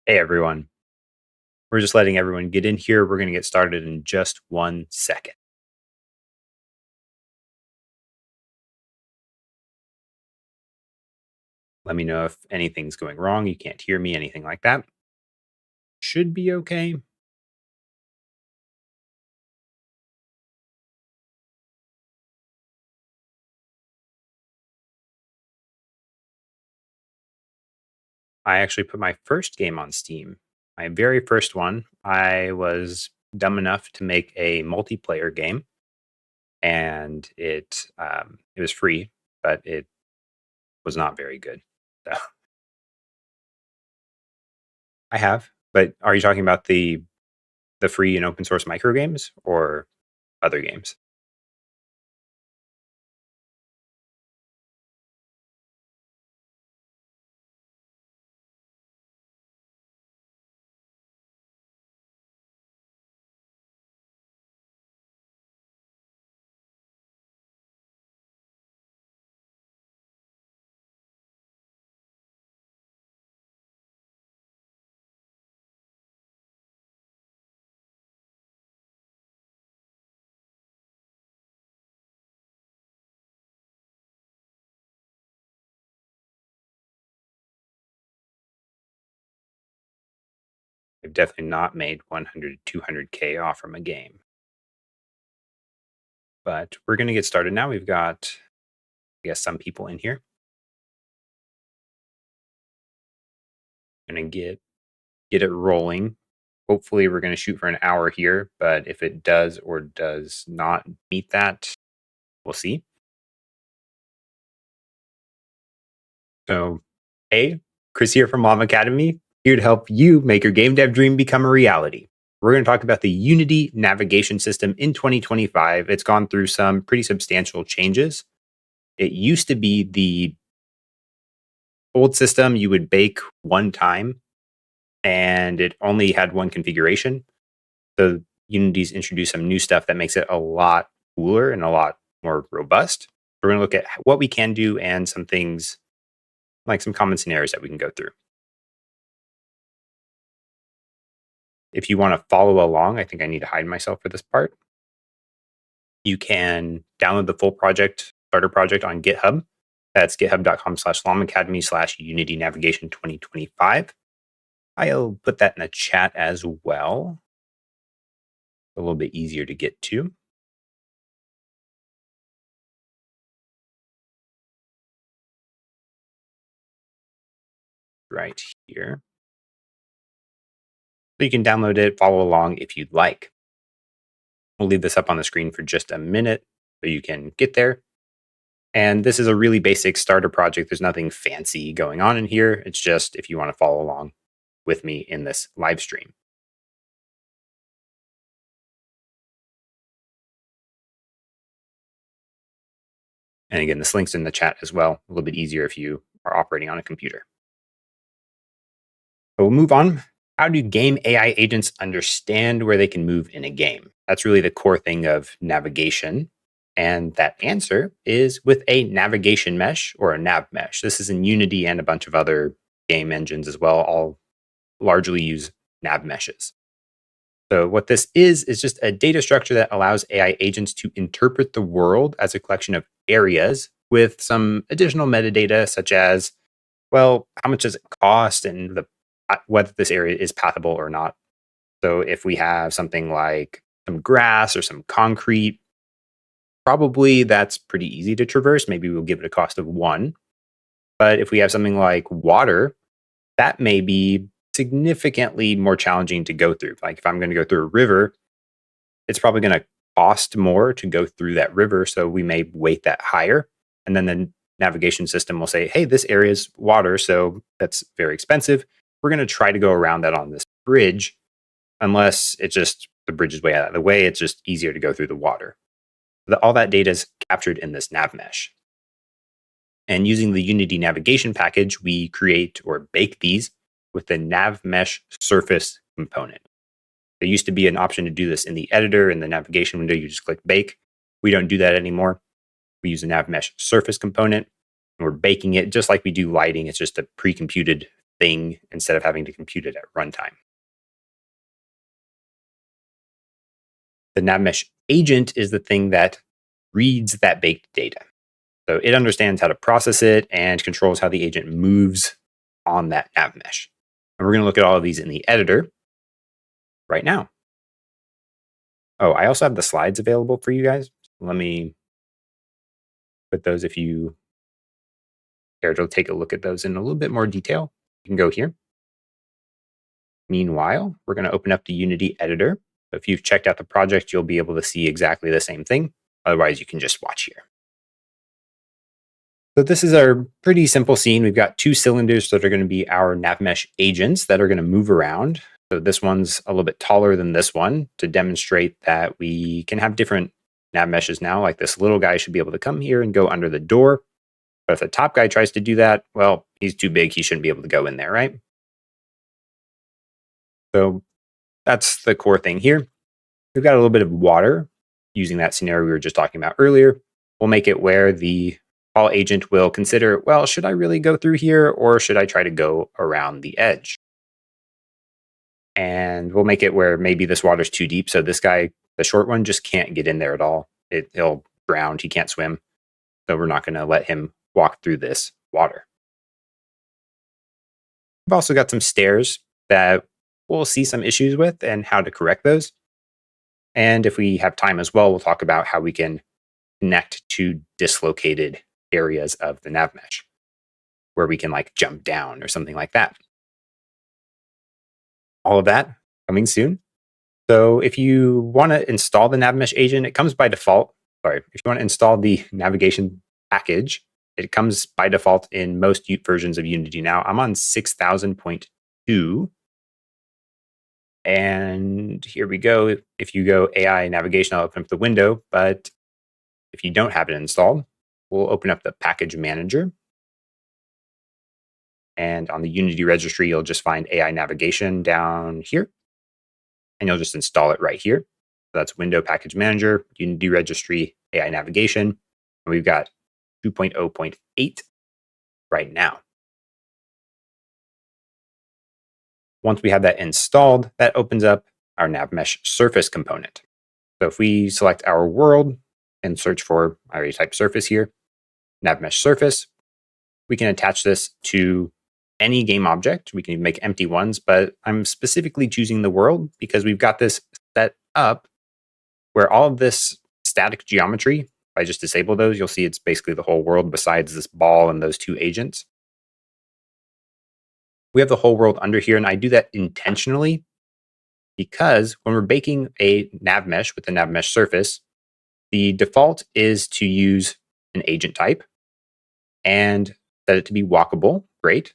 Hey everyone, we're just letting everyone get in here. We're going to get started in just 1 second. Let me know if anything's going wrong. You can't hear me, anything like that. Should be okay. I actually put my first game on Steam. My very first one. I was dumb enough to make a multiplayer game, and it was free, but it was not very good. So I have. But are you talking about the free and open source micro games or other games? I've definitely not made 100 to 200K off from a game. But we're going to get started now. We've got, I guess, some people in here. Going to get it rolling. Hopefully, we're going to shoot for an hour here. But if it does or does not meet that, we'll see. So, hey, Chris here from LlamAcademy, here to help you make your game dev dream become a reality. We're going to talk about the Unity navigation system in 2025. It's gone through some pretty substantial changes. It used to be the old system, you would bake one time and it only had one configuration. So Unity's introduced some new stuff that makes it a lot cooler and a lot more robust. We're going to look at what we can do and some things like some common scenarios that we can go through. If you want to follow along, I think I need to hide myself for this part. You can download the full project, starter project on GitHub. That's github.com/LlamAcademy/Unity Navigation 2025. I'll put that in the chat as well. A little bit easier to get to. Right here. So you can download it, follow along if you'd like. We'll leave this up on the screen for just a minute so you can get there. And this is a really basic starter project. There's nothing fancy going on in here. It's just if you want to follow along with me in this live stream. And again, this link's in the chat as well. A little bit easier if you are operating on a computer. So we'll move on. How do game AI agents understand where they can move in a game? That's really the core thing of navigation. And that answer is with a navigation mesh or a NavMesh. This is in Unity and a bunch of other game engines as well. All largely use NavMeshes. So what this is just a data structure that allows AI agents to interpret the world as a collection of areas with some additional metadata, such as, well, how much does it cost and whether this area is pathable or not. So if we have something like some grass or some concrete, probably that's pretty easy to traverse. Maybe we'll give it a cost of 1. But if we have something like water, that may be significantly more challenging to go through. Like if I'm going to go through a river, it's probably going to cost more to go through that river. So we may weight that higher. And then the navigation system will say, hey, this area is water, so that's very expensive. We're going to try to go around that on this bridge, unless it's just the bridge is way out of the way. It's just easier to go through the water. All that data is captured in this NavMesh. And using the Unity navigation package, we create or bake these with the NavMeshSurface Component. There used to be an option to do this in the editor. In the navigation window, you just click bake. We don't do that anymore. We use the NavMeshSurface Component, and we're baking it just like we do lighting. It's just a pre-computed thing instead of having to compute it at runtime. The NavMesh agent is the thing that reads that baked data. So it understands how to process it and controls how the agent moves on that NavMesh. And we're going to look at all of these in the editor right now. Oh, I also have the slides available for you guys. Let me put those if you care to take a look at those in a little bit more detail. You can go here. Meanwhile, we're going to open up the Unity editor. So if you've checked out the project, you'll be able to see exactly the same thing. Otherwise, you can just watch here. So this is our pretty simple scene. We've got two cylinders that are going to be our NavMesh agents that are going to move around. So this one's a little bit taller than this one to demonstrate that we can have different NavMeshes now. Like this little guy should be able to come here and go under the door. But if the top guy tries to do that, well, he's too big. He shouldn't be able to go in there, right? So that's the core thing here. We've got a little bit of water using that scenario we were just talking about earlier. We'll make it where the call agent will consider, well, should I really go through here or should I try to go around the edge? And we'll make it where maybe this water's too deep. So this guy, the short one, just can't get in there at all. He'll drown. He can't swim. So we're not going to let him walk through this water. We've also got some stairs that we'll see some issues with and how to correct those. And if we have time as well, we'll talk about how we can connect to dislocated areas of the NavMesh where we can like jump down or something like that. All of that coming soon. So if you want to install the NavMesh agent, it comes by default. Sorry, if you want to install the navigation package, it comes by default in most versions of Unity now. I'm on 6000.2. And here we go. If you go AI navigation, I'll open up the window. But if you don't have it installed, we'll open up the package manager. And on the Unity registry, you'll just find AI navigation down here. And you'll just install it right here. So that's Window Package Manager, Unity Registry, AI Navigation. And we've got 2.0.8 right now. Once we have that installed, that opens up our NavMeshSurface component. So if we select our world and search for, I already typed surface here, NavMeshSurface, we can attach this to any game object. We can make empty ones, but I'm specifically choosing the world because we've got this set up where all of this static geometry, if I just disable those, you'll see it's basically the whole world besides this ball and those two agents. We have the whole world under here, and I do that intentionally because when we're baking a NavMesh with the NavMesh surface, the default is to use an agent type and set it to be walkable. Great.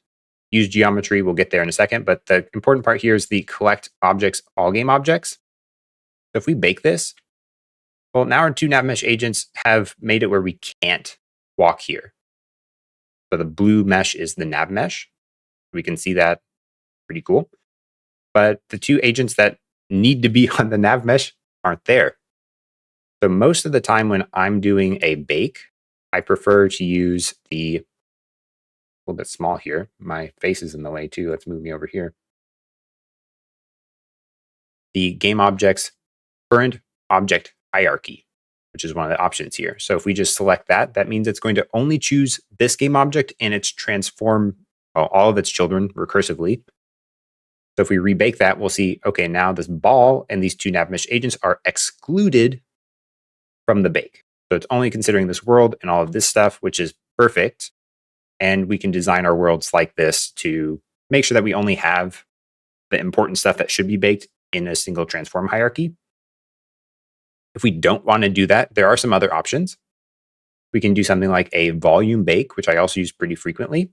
Use geometry, we'll get there in a second, but the important part here is the collect objects, all game objects. So if we bake this, well, now our two NavMesh agents have made it where we can't walk here. So the blue mesh is the NavMesh. We can see that, pretty cool. But the two agents that need to be on the NavMesh aren't there. So most of the time when I'm doing a bake, I prefer to use the a little bit small here. My face is in the way too. Let's move me over here. The game object's current object hierarchy, which is one of the options here. So if we just select that, that means it's going to only choose this game object and its transform all of its children recursively. So if we rebake that, we'll see, okay, now this ball and these two NavMesh agents are excluded from the bake. So it's only considering this world and all of this stuff, which is perfect. And we can design our worlds like this to make sure that we only have the important stuff that should be baked in a single transform hierarchy. If we don't want to do that, there are some other options. We can do something like a volume bake, which I also use pretty frequently.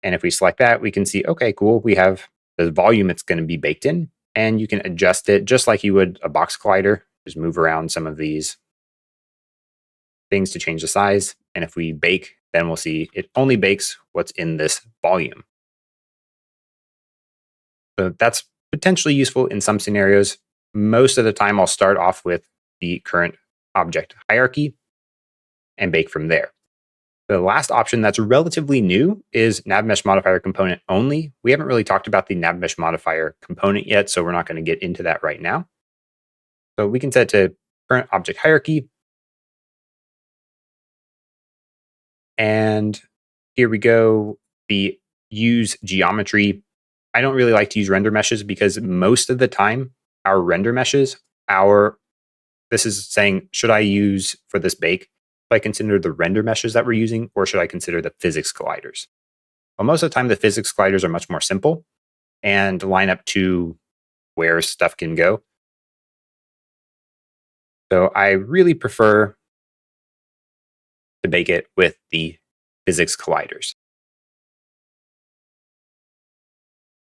And if we select that, we can see, okay, cool. We have the volume it's going to be baked in, and you can adjust it just like you would a box collider. Just move around some of these things to change the size. And if we bake, then we'll see it only bakes what's in this volume. So that's potentially useful in some scenarios. Most of the time, I'll start off with the current object hierarchy and bake from there. The last option that's relatively new is NavMeshModifier Component only. We haven't really talked about the NavMeshModifier Component yet, so we're not going to get into that right now. So we can set to current object hierarchy. And here we go, the use geometry. I don't really like to use render meshes because most of the time, our render meshes, this is saying, should I use for this bake, should I consider the render meshes that we're using, or should I consider the physics colliders? Well, most of the time, the physics colliders are much more simple and line up to where stuff can go. So I really prefer to bake it with the physics colliders.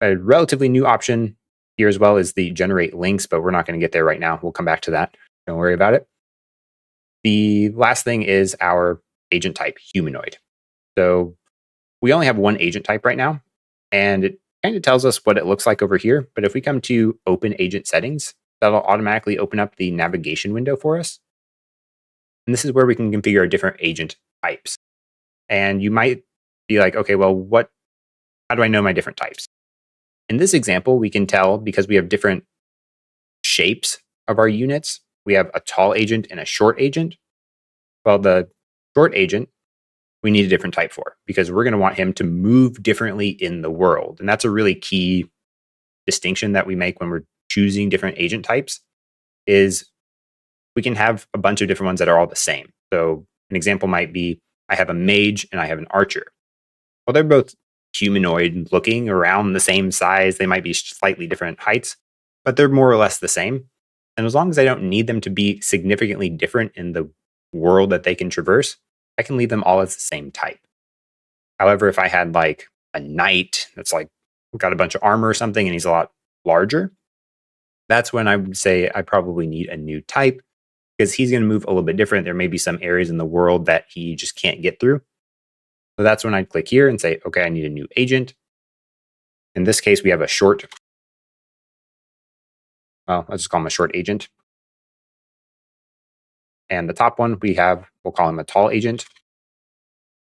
A relatively new option here as well is the generate links, but we're not going to get there right now. We'll come back to that. Don't worry about it. The last thing is our agent type, humanoid. So we only have one agent type right now, and it kind of tells us what it looks like over here. But if we come to open agent settings, that'll automatically open up the navigation window for us. And this is where we can configure different agent types. And you might be like, okay, well, how do I know my different types? In this example, we can tell because we have different shapes of our units. We have a tall agent and a short agent. Well, the short agent, we need a different type for because we're going to want him to move differently in the world. And that's a really key distinction that we make when we're choosing different agent types is we can have a bunch of different ones that are all the same. So an example might be, I have a mage and I have an archer. Well, they're both humanoid looking, around the same size. They might be slightly different heights, but they're more or less the same. And as long as I don't need them to be significantly different in the world that they can traverse, I can leave them all as the same type. However, if I had like a knight that's like got a bunch of armor or something and he's a lot larger, that's when I would say I probably need a new type because he's going to move a little bit different. There may be some areas in the world that he just can't get through. So that's when I'd click here and say, okay, I need a new agent. In this case, we have a short. Well, let's just call him a short agent. And the top one we'll call him a tall agent.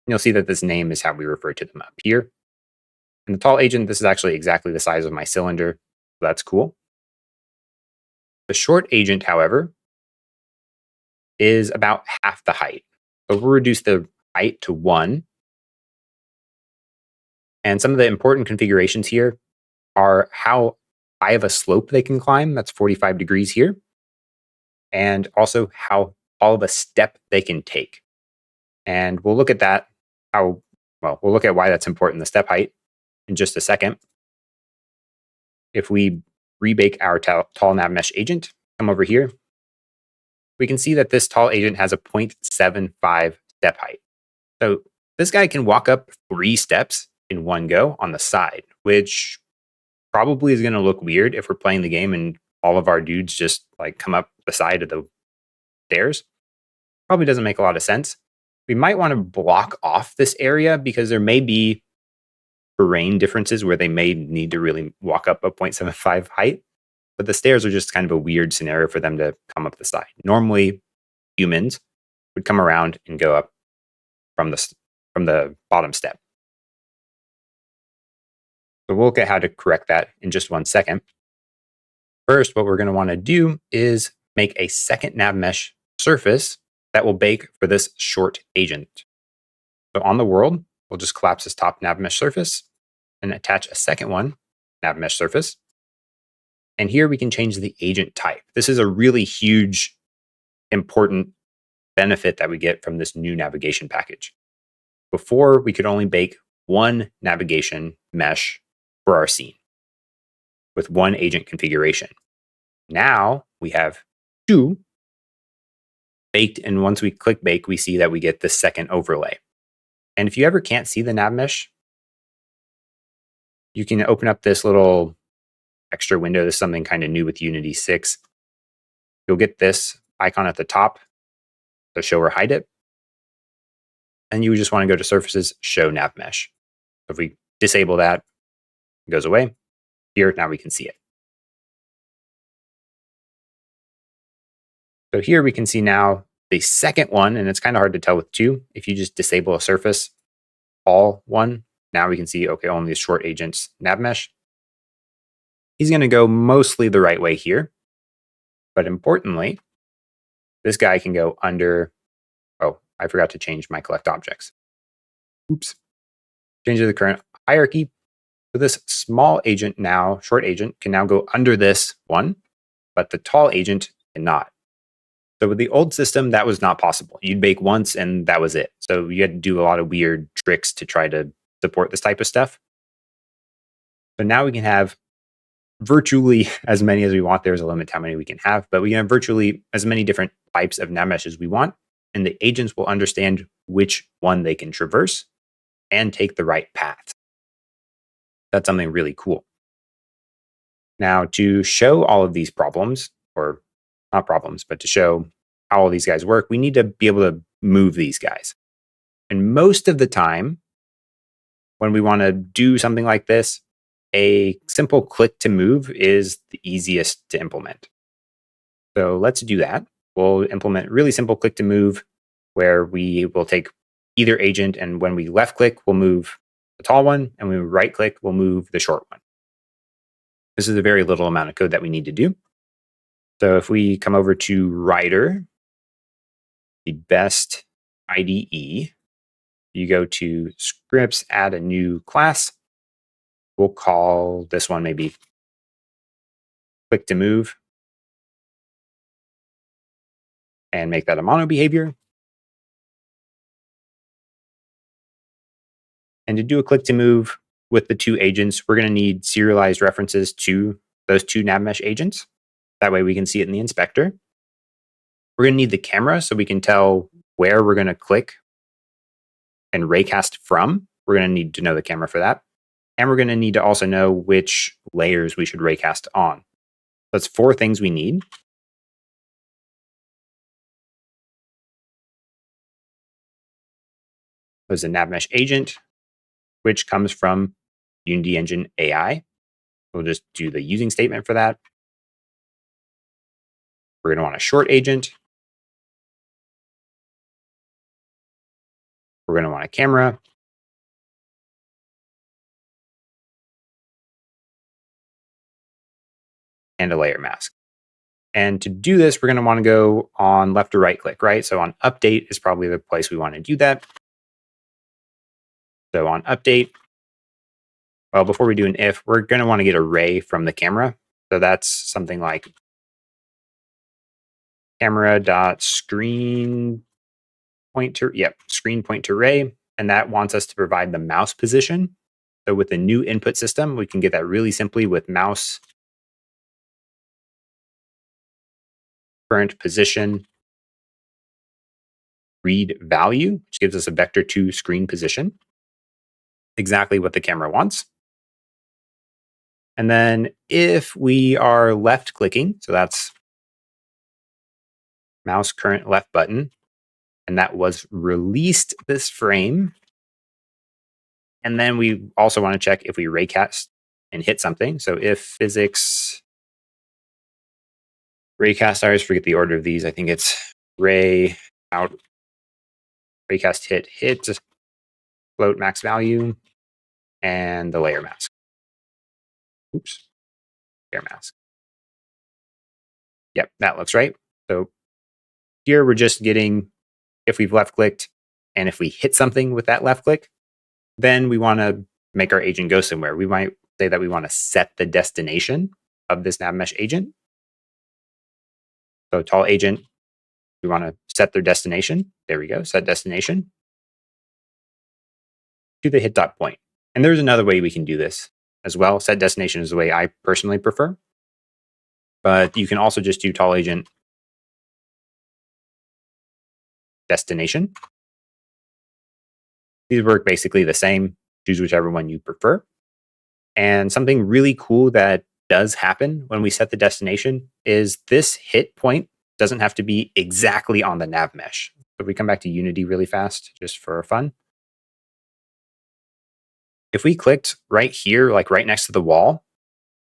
And you'll see that this name is how we refer to them up here. And the tall agent, this is actually exactly the size of my cylinder. So that's cool. The short agent, however, is about half the height. So we'll reduce the height to 1. And some of the important configurations here are how high of a slope they can climb. That's 45 degrees here. And also how tall of a step they can take. And we'll look at that, we'll look at why that's important, the step height, in just a second. If we rebake our tall NavMesh agent, come over here, we can see that this tall agent has a 0.75 step height. So this guy can walk up 3 steps in one go on the side, which probably is going to look weird if we're playing the game and all of our dudes just like come up the side of the stairs. Probably doesn't make a lot of sense. We might want to block off this area because there may be terrain differences where they may need to really walk up a 0.75 height, but the stairs are just kind of a weird scenario for them to come up the side. Normally, humans would come around and go up from the bottom step. So we'll look at how to correct that in just one second. First, what we're going to want to do is make a second NavMesh surface that will bake for this short agent. So on the world, we'll just collapse this top NavMesh surface and attach a second one, NavMesh surface. And here we can change the agent type. This is a really huge, important benefit that we get from this new navigation package. Before, we could only bake one navigation mesh for our scene with one agent configuration. Now we have 2 baked, and once we click bake, we see that we get this second overlay. And if you ever can't see the NavMesh, you can open up this little extra window. This is something kind of new with Unity 6. You'll get this icon at the top to show or hide it. And you just want to go to Surfaces, Show NavMesh. If we disable that, it goes away. Here, now we can see it. So here we can see now The second one, and it's kind of hard to tell with two, if you just disable a surface, all one, now we can see, okay, only the short agent's NavMesh. He's going to go mostly the right way here. But importantly, this guy can go under, oh, I forgot to change my collect objects. Oops. Change the current hierarchy. So this small agent now, short agent, can now go under this one, but the tall agent cannot. So with the old system, that was not possible. You'd bake once and that was it. So you had to do a lot of weird tricks to try to support this type of stuff. But now we can have virtually as many as we want. There's a limit to how many we can have, but we can have virtually as many different types of NavMesh as we want. And the agents will understand which one they can traverse and take the right path. That's something really cool. Now, to show all of these problems, or not problems, but to show how all these guys work, we need to be able to move these guys. And most of the time, when we want to do something like this, a simple click to move is the easiest to implement. So let's do that. We'll implement really simple click to move, where we will take either agent, and when we left click, we'll move the tall one, and when we right click, we'll move the short one. This is a very little amount of code that we need to do. So if we come over to Writer, the best IDE, you go to scripts, add a new class. We'll call this one maybe click to move and make that a mono behavior. And to do a click to move with the two agents, we're going to need serialized references to those two NavMesh agents. That way we can see it in the inspector. We're going to need the camera so we can tell where we're going to click and raycast from. We're going to need to know the camera for that. And we're going to need to also know which layers we should raycast on. That's 4 things we need. There's a NavMesh agent, which comes from Unity Engine AI. We'll just do the using statement for that. We're going to want a short agent. We're going to want a camera. And a layer mask. And to do this, we're going to want to go on left or right click, right? So on update is probably the place we want to do that. So on update, well, before we do an if, we're going to want to get array from the camera. So that's something like camera.screen pointer, screen point to array. And that wants us to provide the mouse position. So with the new input system, we can get that really simply with mouse current position read value, which gives us a vector2 screen position. Exactly what the camera wants. And then if we are left clicking, so that's mouse current left button, and that was released this frame. And then we also want to check if we raycast and hit something. So if physics raycast, I always forget the order of these. I think it's ray out, raycast hit, float max value, and the layer mask. Oops, layer mask. Yep, that looks right. So here we're just getting if we've left clicked and if we hit something with that left click, then we want to make our agent go somewhere. We might say that we want to set the destination of this NavMesh agent. So tall agent, we want to set their destination. There we go, set destination to the hit dot point. And there's another way we can do this as well. Set destination is the way I personally prefer. But you can also just do tall agent destination. These work basically the same. Choose whichever one you prefer. And something really cool that does happen when we set the destination is this hit point doesn't have to be exactly on the NavMesh. So if we come back to Unity really fast, just for fun. If we clicked right here, like right next to the wall,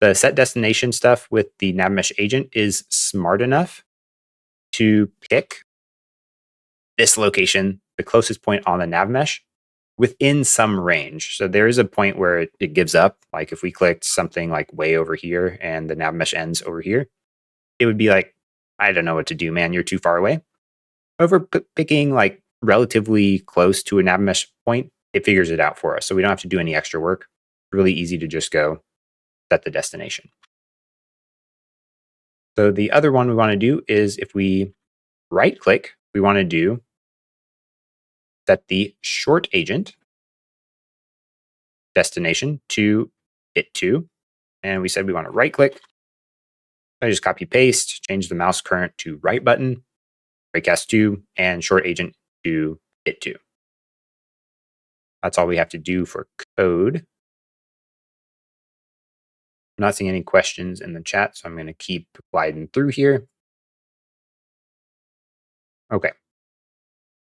the set destination stuff with the NavMesh agent is smart enough to pick this location, the closest point on the nav mesh, within some range. So there is a point where it gives up. Like if we clicked something like way over here and the nav mesh ends over here, it would be like, I don't know what to do, man. You're too far away. Over picking like relatively close to a nav mesh point, it figures it out for us. So we don't have to do any extra work. Really easy to just go set the destination. So the other one we want to do is if we right click, we want to do set the short agent destination to it2. And we said we want to right click. I just copy paste, change the mouse current to right button, breakcast2, and short agent to it2. That's all we have to do for code. I'm not seeing any questions in the chat, so I'm going to keep gliding through here. Okay.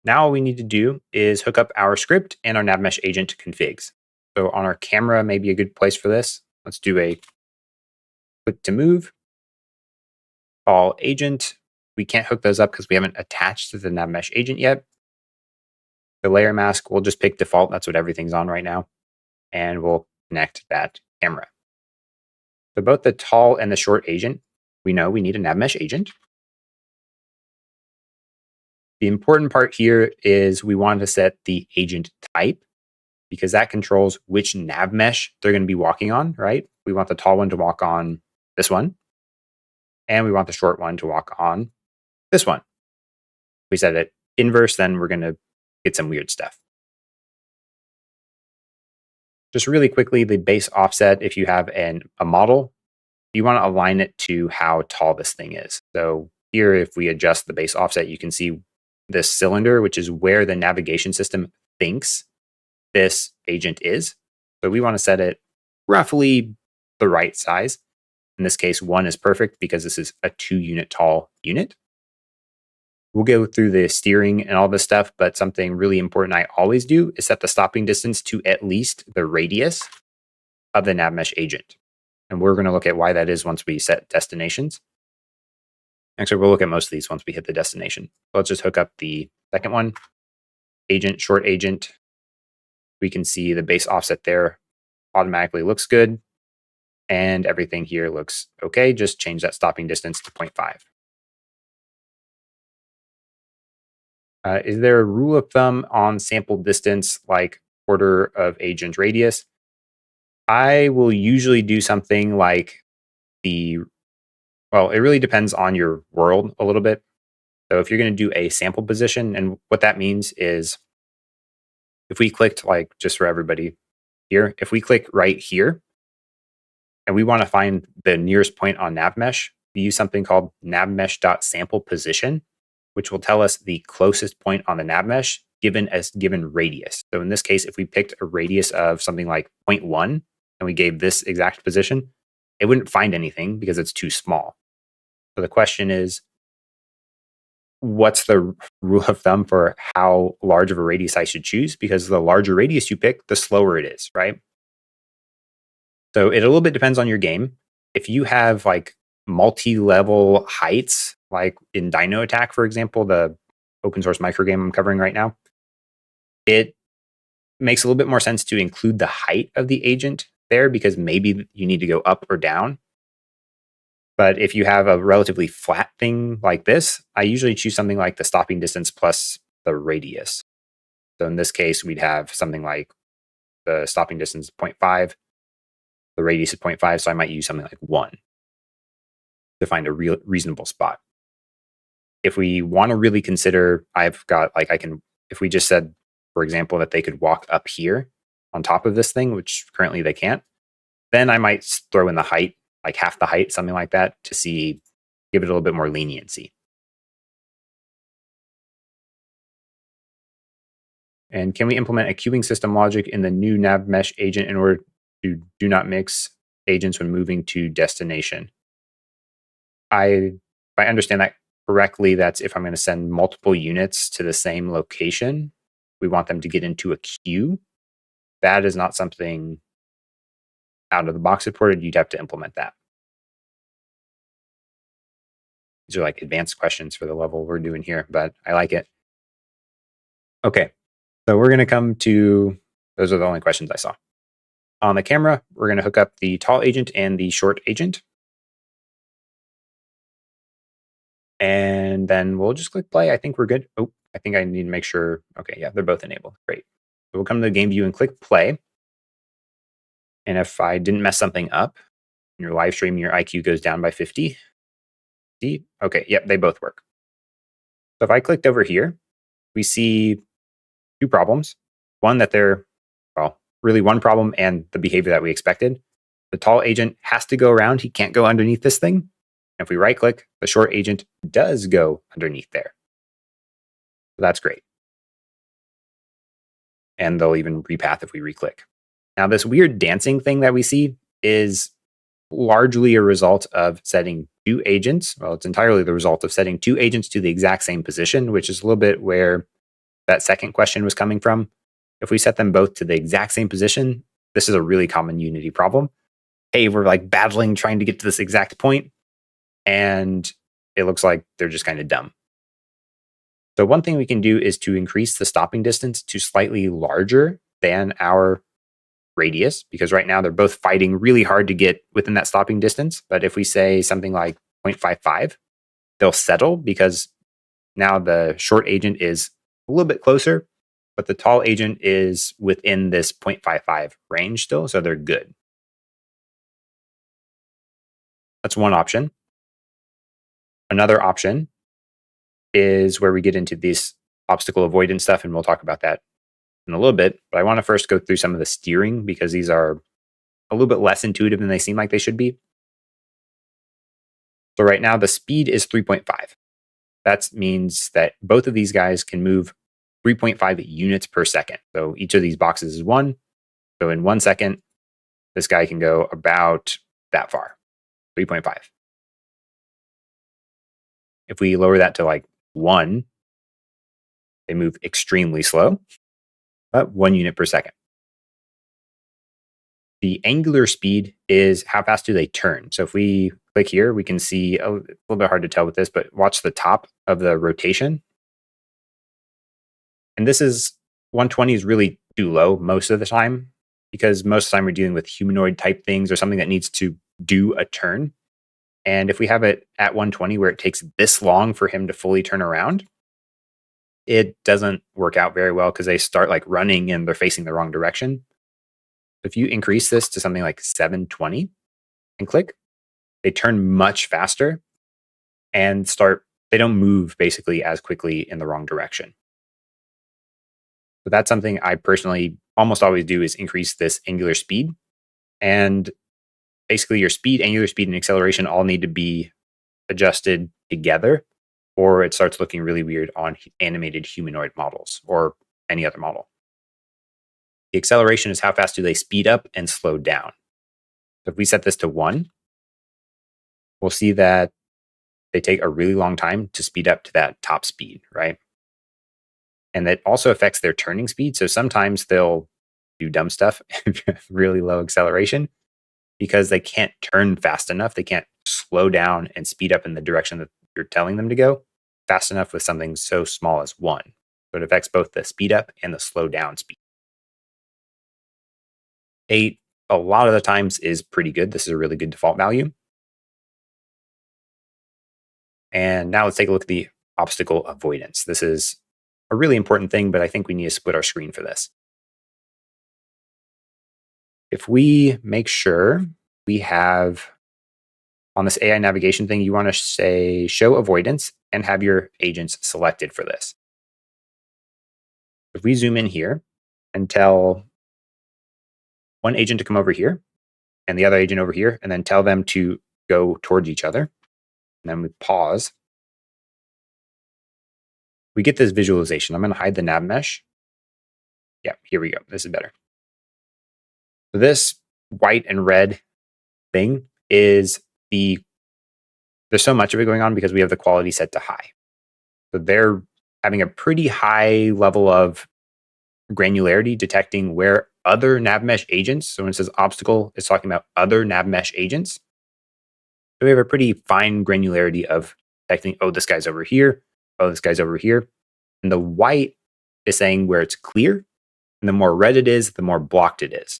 Now all we need to do is hook up our script and our NavMeshAgent configs. So on our camera may be a good place for this. Let's do a click to move, call agent. We can't hook those up because we haven't attached to the NavMeshAgent yet. The layer mask, we'll just pick default. That's what everything's on right now. And we'll connect that camera. So both the tall and the short agent, we know we need a NavMeshAgent. The important part here is we want to set the agent type because that controls which nav mesh they're going to be walking on, right? We want the tall one to walk on this one, and we want the short one to walk on this one. If we set it inverse, then we're going to get some weird stuff. Just really quickly, the base offset, if you have a model, you want to align it to how tall this thing is. So here, if we adjust the base offset, you can see this cylinder, which is where the navigation system thinks this agent is. So we want to set it roughly the right size. In this case, 1 is perfect because this is a 2-unit tall unit. We'll go through the steering and all this stuff, but something really important I always do is set the stopping distance to at least the radius of the NavMeshAgent. And we're going to look at why that is once we set destinations. Actually, we'll look at most of these once we hit the destination. So let's just hook up the second one, agent, short agent. We can see the base offset there automatically looks good. And everything here looks okay. Just change that stopping distance to 0.5. Is there a rule of thumb on sample distance like order of agent radius? I will usually do something like well, it really depends on your world a little bit. So if you're going to do a sample position, and what that means is if we clicked, like just for everybody here, if we click right here and we want to find the nearest point on NavMesh, we use something called NavMesh.SamplePosition, which will tell us the closest point on the NavMesh given radius. So in this case, if we picked a radius of something like 0.1 and we gave this exact position, it wouldn't find anything because it's too small. So the question is, what's the rule of thumb for how large of a radius I should choose? Because the larger radius you pick, the slower it is, right? So it a little bit depends on your game. If you have like multi-level heights, like in Dino Attack, for example, the open source micro game I'm covering right now, it makes a little bit more sense to include the height of the agent there because maybe you need to go up or down. But if you have a relatively flat thing like this, I usually choose something like the stopping distance plus the radius. So in this case, we'd have something like the stopping distance is 0.5, the radius is 0.5, so I might use something like 1 to find a reasonable spot. If we want to really consider, I've got like if we just said, for example, that they could walk up here on top of this thing, which currently they can't, then I might throw in the height, like half the height, something like that, to give it a little bit more leniency. And can we implement a queuing system logic in the new NavMeshAgent in order to do not mix agents when moving to destination? If I understand that correctly, that's if I'm going to send multiple units to the same location, we want them to get into a queue. That is not something out of the box supported. You'd have to implement that. These are like advanced questions for the level we're doing here, but I like it. Okay, so we're going to come to, those are the only questions I saw. On the camera, we're going to hook up the tall agent and the short agent. And then we'll just click play. I think we're good. Oh, I think I need to make sure. Okay, yeah, they're both enabled. Great. So we'll come to the game view and click play. And if I didn't mess something up, in your live stream, your IQ goes down by 50. See? Okay, yep, they both work. So if I clicked over here, we see two problems. One, that they're, well, really one problem and the behavior that we expected. The tall agent has to go around. He can't go underneath this thing. If we right click, the short agent does go underneath there. So that's great. And they'll even repath if we re-click. Now, this weird dancing thing that we see is largely a result of setting two agents. Well, it's entirely the result of setting two agents to the exact same position, which is a little bit where that second question was coming from. If we set them both to the exact same position, this is a really common Unity problem. Hey, we're like battling trying to get to this exact point, and it looks like they're just kind of dumb. So one thing we can do is to increase the stopping distance to slightly larger than our radius, because right now they're both fighting really hard to get within that stopping distance. But if we say something like 0.55, they'll settle because now the short agent is a little bit closer, but the tall agent is within this 0.55 range still, so they're good. That's one option. Another option is where we get into this obstacle avoidance stuff, and we'll talk about that in a little bit. But I want to first go through some of the steering because these are a little bit less intuitive than they seem like they should be. So right now the speed is 3.5. That means that both of these guys can move 3.5 units per second. So each of these boxes is 1. So in 1 second, this guy can go about that far, 3.5. If we lower that to like 1, they move extremely slow, but 1 unit per second. The angular speed is how fast do they turn. So if we click here, we can see a little bit hard to tell with this, but watch the top of the rotation. And this is 120 is really too low most of the time, because most of the time we're dealing with humanoid type things or something that needs to do a turn. And if we have it at 120 where it takes this long for him to fully turn around, it doesn't work out very well because they start like running and they're facing the wrong direction. If you increase this to something like 720 and click, they turn much faster and they don't move basically as quickly in the wrong direction. So that's something I personally almost always do, is increase this angular speed. And basically your speed, angular speed, and acceleration all need to be adjusted together, or it starts looking really weird on animated humanoid models or any other model. The acceleration is how fast do they speed up and slow down. So if we set this to 1, we'll see that they take a really long time to speed up to that top speed, right? And that also affects their turning speed. So sometimes they'll do dumb stuff, really low acceleration, because they can't turn fast enough. They can't slow down and speed up in the direction that you're telling them to go fast enough with something so small as 1. So it affects both the speed up and the slow down speed. 8, a lot of the times, is pretty good. This is a really good default value. And now let's take a look at the obstacle avoidance. This is a really important thing, but I think we need to split our screen for this. If we make sure we have on this AI navigation thing, you want to say show avoidance and have your agents selected for this. If we zoom in here and tell one agent to come over here and the other agent over here, and then tell them to go towards each other, and then we pause, we get this visualization. I'm going to hide the NavMesh. Yeah, here we go. This is better. So this white and red thing is there's so much of it going on because we have the quality set to high. So they're having a pretty high level of granularity detecting where other NavMesh agents, so when it says obstacle, it's talking about other NavMesh agents. So we have a pretty fine granularity of detecting, oh, this guy's over here, oh, this guy's over here. And the white is saying where it's clear, and the more red it is, the more blocked it is.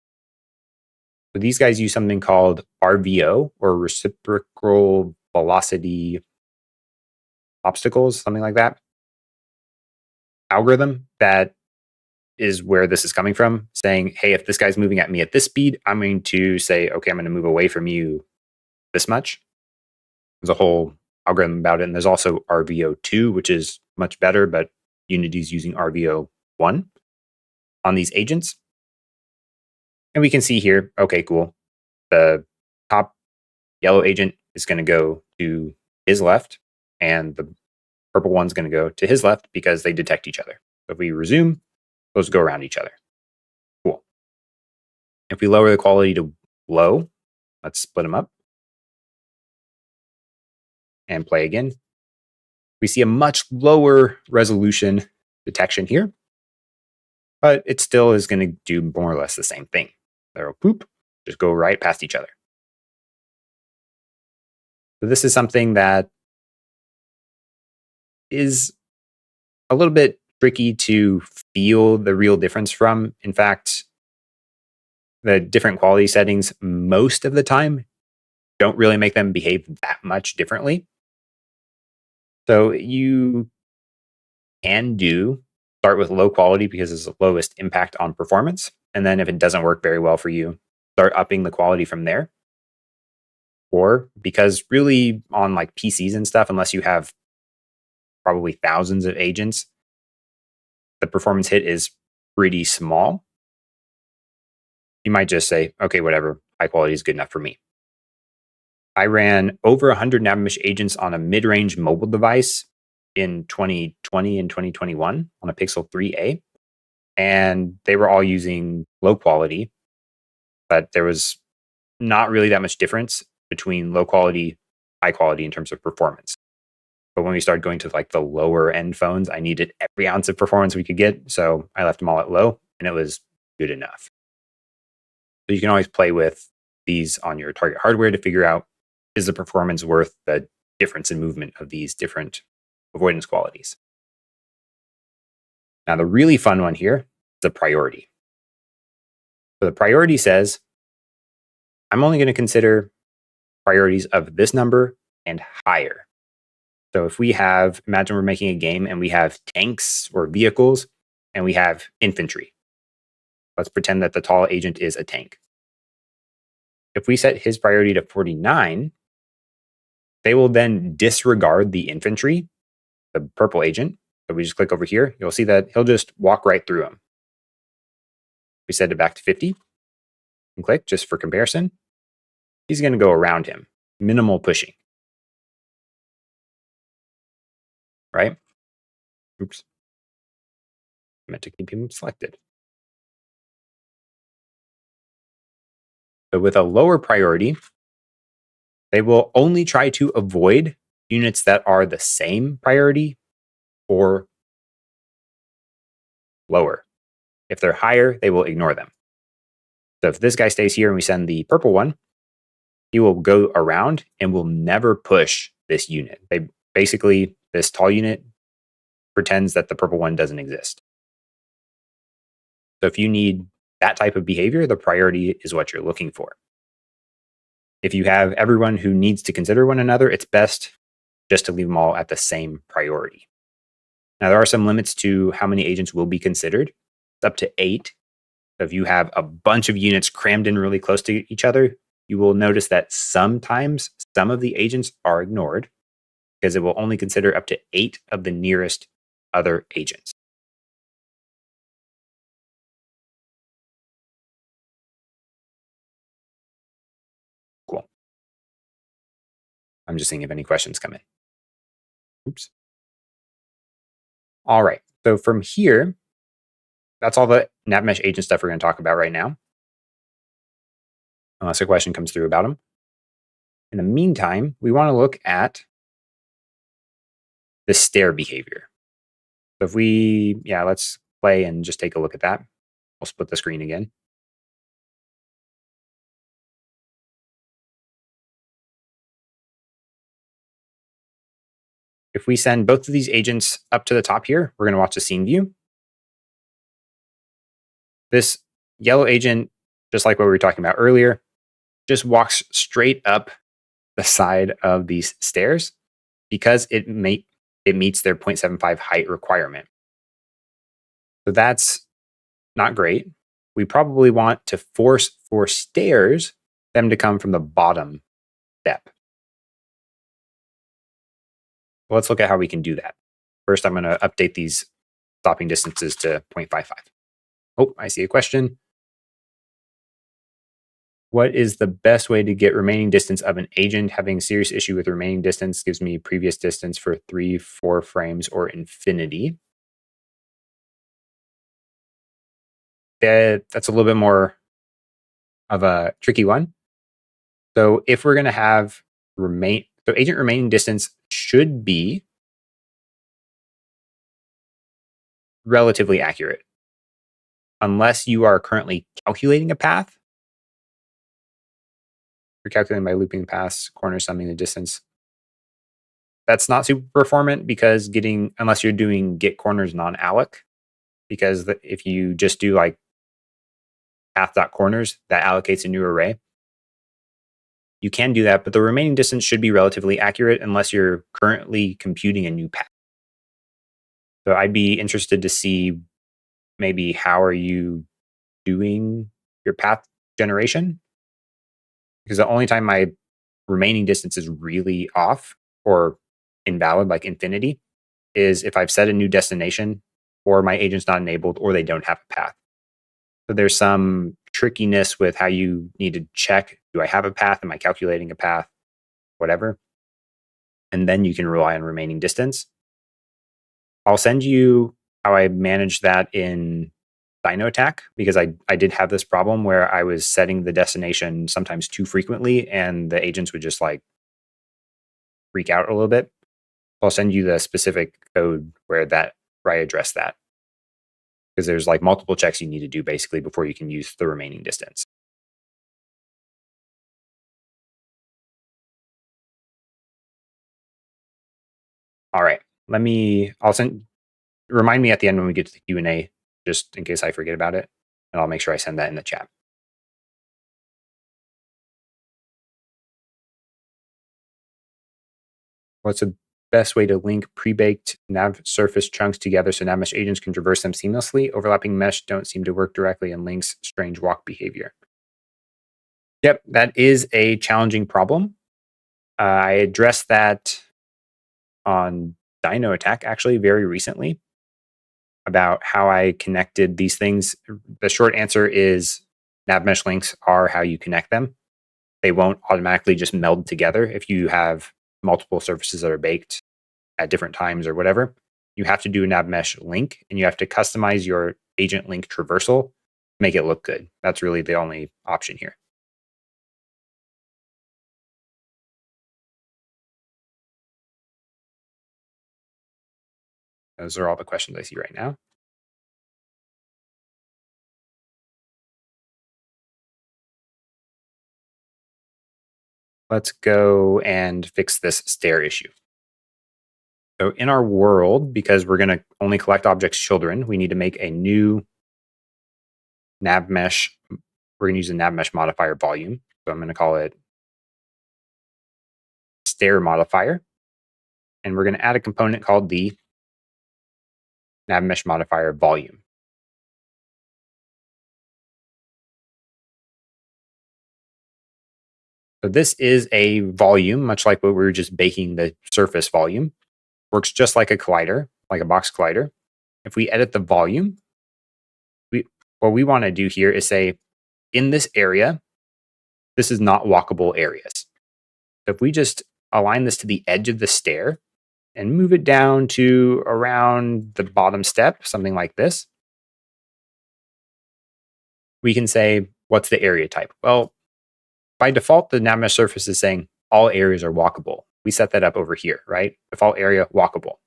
So these guys use something called RVO, or reciprocal velocity obstacles, something like that. Algorithm that is where this is coming from, saying, hey, if this guy's moving at me at this speed, I'm going to say, okay, I'm going to move away from you this much. There's a whole algorithm about it. And there's also RVO2, which is much better, but Unity's using RVO1 on these agents. And we can see here, okay, cool. The top yellow agent is going to go to his left, and the purple one's going to go to his left because they detect each other. So if we resume, those go around each other. Cool. If we lower the quality to low, let's split them up and play again. We see a much lower resolution detection here, but it still is going to do more or less the same thing. They'll poop, just go right past each other. So this is something that is a little bit tricky to feel the real difference from. In fact, the different quality settings most of the time don't really make them behave that much differently. So you can start with low quality because it's the lowest impact on performance. And then if it doesn't work very well for you, start upping the quality from there. Or because really on like PCs and stuff, unless you have probably thousands of agents, the performance hit is pretty small. You might just say, okay, whatever, high quality is good enough for me. I ran over 100 NavMesh agents on a mid-range mobile device in 2020 and 2021 on a Pixel 3a. And they were all using low quality, but there was not really that much difference between low quality, high quality in terms of performance. But when we started going to like the lower end phones, I needed every ounce of performance we could get. So I left them all at low, and it was good enough. So you can always play with these on your target hardware to figure out, is the performance worth the difference in movement of these different avoidance qualities? Now, the really fun one here is the priority. So the priority says, I'm only going to consider priorities of this number and higher. So if we have, imagine we're making a game and we have tanks or vehicles and we have infantry. Let's pretend that the tall agent is a tank. If we set his priority to 49, they will then disregard the infantry, the purple agent. So we just click over here, you'll see that he'll just walk right through him. We set it back to 50 and click just for comparison. He's going to go around him, minimal pushing. Right? Oops. I meant to keep him selected. But with a lower priority, they will only try to avoid units that are the same priority or lower. If they're higher, they will ignore them. So if this guy stays here and we send the purple one, he will go around and will never push this unit. Basically, this tall unit pretends that the purple one doesn't exist. So if you need that type of behavior, the priority is what you're looking for. If you have everyone who needs to consider one another, it's best just to leave them all at the same priority. Now, there are some limits to how many agents will be considered. It's up to 8. So if you have a bunch of units crammed in really close to each other, you will notice that sometimes some of the agents are ignored because it will only consider up to 8 of the nearest other agents. Cool. I'm just seeing if any questions come in. Oops. All right. So from here, that's all the NavMesh agent stuff we're going to talk about right now. Unless a question comes through about them. In the meantime, we want to look at the stare behavior. So if we, let's play and just take a look at that. We'll split the screen again. If we send both of these agents up to the top here, we're going to watch the scene view. This yellow agent, just like what we were talking about earlier, just walks straight up the side of these stairs because it meets their 0.75 height requirement. So that's not great. We probably want to force for stairs them to come from the bottom step. Well, let's look at how we can do that. First, I'm going to update these stopping distances to 0.55. Oh, I see a question. What is the best way to get remaining distance of an agent? Having a serious issue with remaining distance gives me previous distance for 3, 4 frames or infinity. That's a little bit more of a tricky one. So if we're going to have agent remaining distance should be relatively accurate. Unless you are currently calculating a path. You're calculating by looping paths, corner summing the distance. That's not super performant because unless you're doing get corners non-alloc, because if you just do like path.corners, that allocates a new array. You can do that, but the remaining distance should be relatively accurate unless you're currently computing a new path. So I'd be interested to see maybe how are you doing your path generation? Because the only time my remaining distance is really off or invalid, like infinity, is if I've set a new destination or my agent's not enabled or they don't have a path. So there's some trickiness with how you need to check, do I have a path? Am I calculating a path? Whatever. And then you can rely on remaining distance. I'll send you how I manage that in DynoAttack, because I did have this problem where I was setting the destination sometimes too frequently and the agents would just like freak out a little bit. I'll send you the specific code where I address that, because there's like multiple checks you need to do basically before you can use the remaining distance. All right, remind me at the end when we get to the Q&A, just in case I forget about it, and I'll make sure I send that in the chat. What's the best way to link pre-baked NavSurface chunks together so NavMesh agents can traverse them seamlessly? Overlapping mesh don't seem to work directly and links strange walk behavior. Yep, that is a challenging problem. I addressed that on DynoAttack actually very recently about how I connected these things. The short answer is NavMesh links are how you connect them. They won't automatically just meld together if you have multiple surfaces that are baked at different times or whatever. You have to do a NavMesh link and you have to customize your agent link traversal to make it look good. That's really the only option here. Those are all the questions I see right now. Let's go and fix this stair issue. So in our world, because we're going to only collect objects children, we need to make a new NavMesh. We're going to use a NavMeshModifier_Volume. So I'm going to call it stair modifier. And we're going to add a component called the NavMeshModifier_Volume. So this is a volume, much like what we were just baking the surface volume. Works just like a collider, like a box collider. If we edit the volume, what we want to do here is say, in this area, this is not walkable areas. So if we just align this to the edge of the stair and move it down to around the bottom step, something like this, we can say, what's the area type? Well, by default, the NavMesh surface is saying all areas are walkable. We set that up over here, right? Default area walkable.